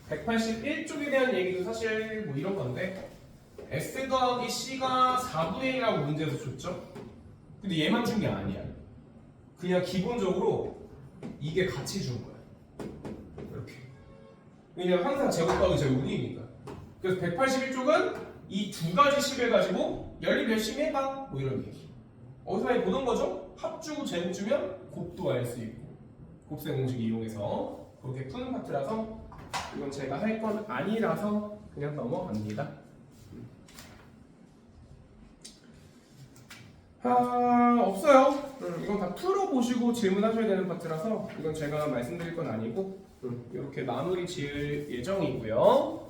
S1: 181쪽에 대한 얘기도 사실 뭐 이런 건데 S 더하기 C가 4분의 1이라고 문제에서 줬죠? 근데 얘만 준 게 아니야. 그냥 기본적으로 이게 같이 준 거야. 이렇게. 왜냐면 항상 제곱 더하기 제곱은 1이니까. 그래서 181쪽은 이 두 가지 식을 가지고 연립 열심히 해봐 뭐 이런 얘기. 어디서 많이 보던 거죠? 합주고 제곱주면 곱도 알 수 있고 곱셈 공식 이용해서 그렇게 푸는 파트라서 이건 제가 할 건 아니라서 그냥 넘어갑니다. 없어요. 이건 다 풀어보시고 질문하셔야 되는 파트라서 이건 제가 말씀드릴 건 아니고 이렇게 마무리 지을 예정이고요.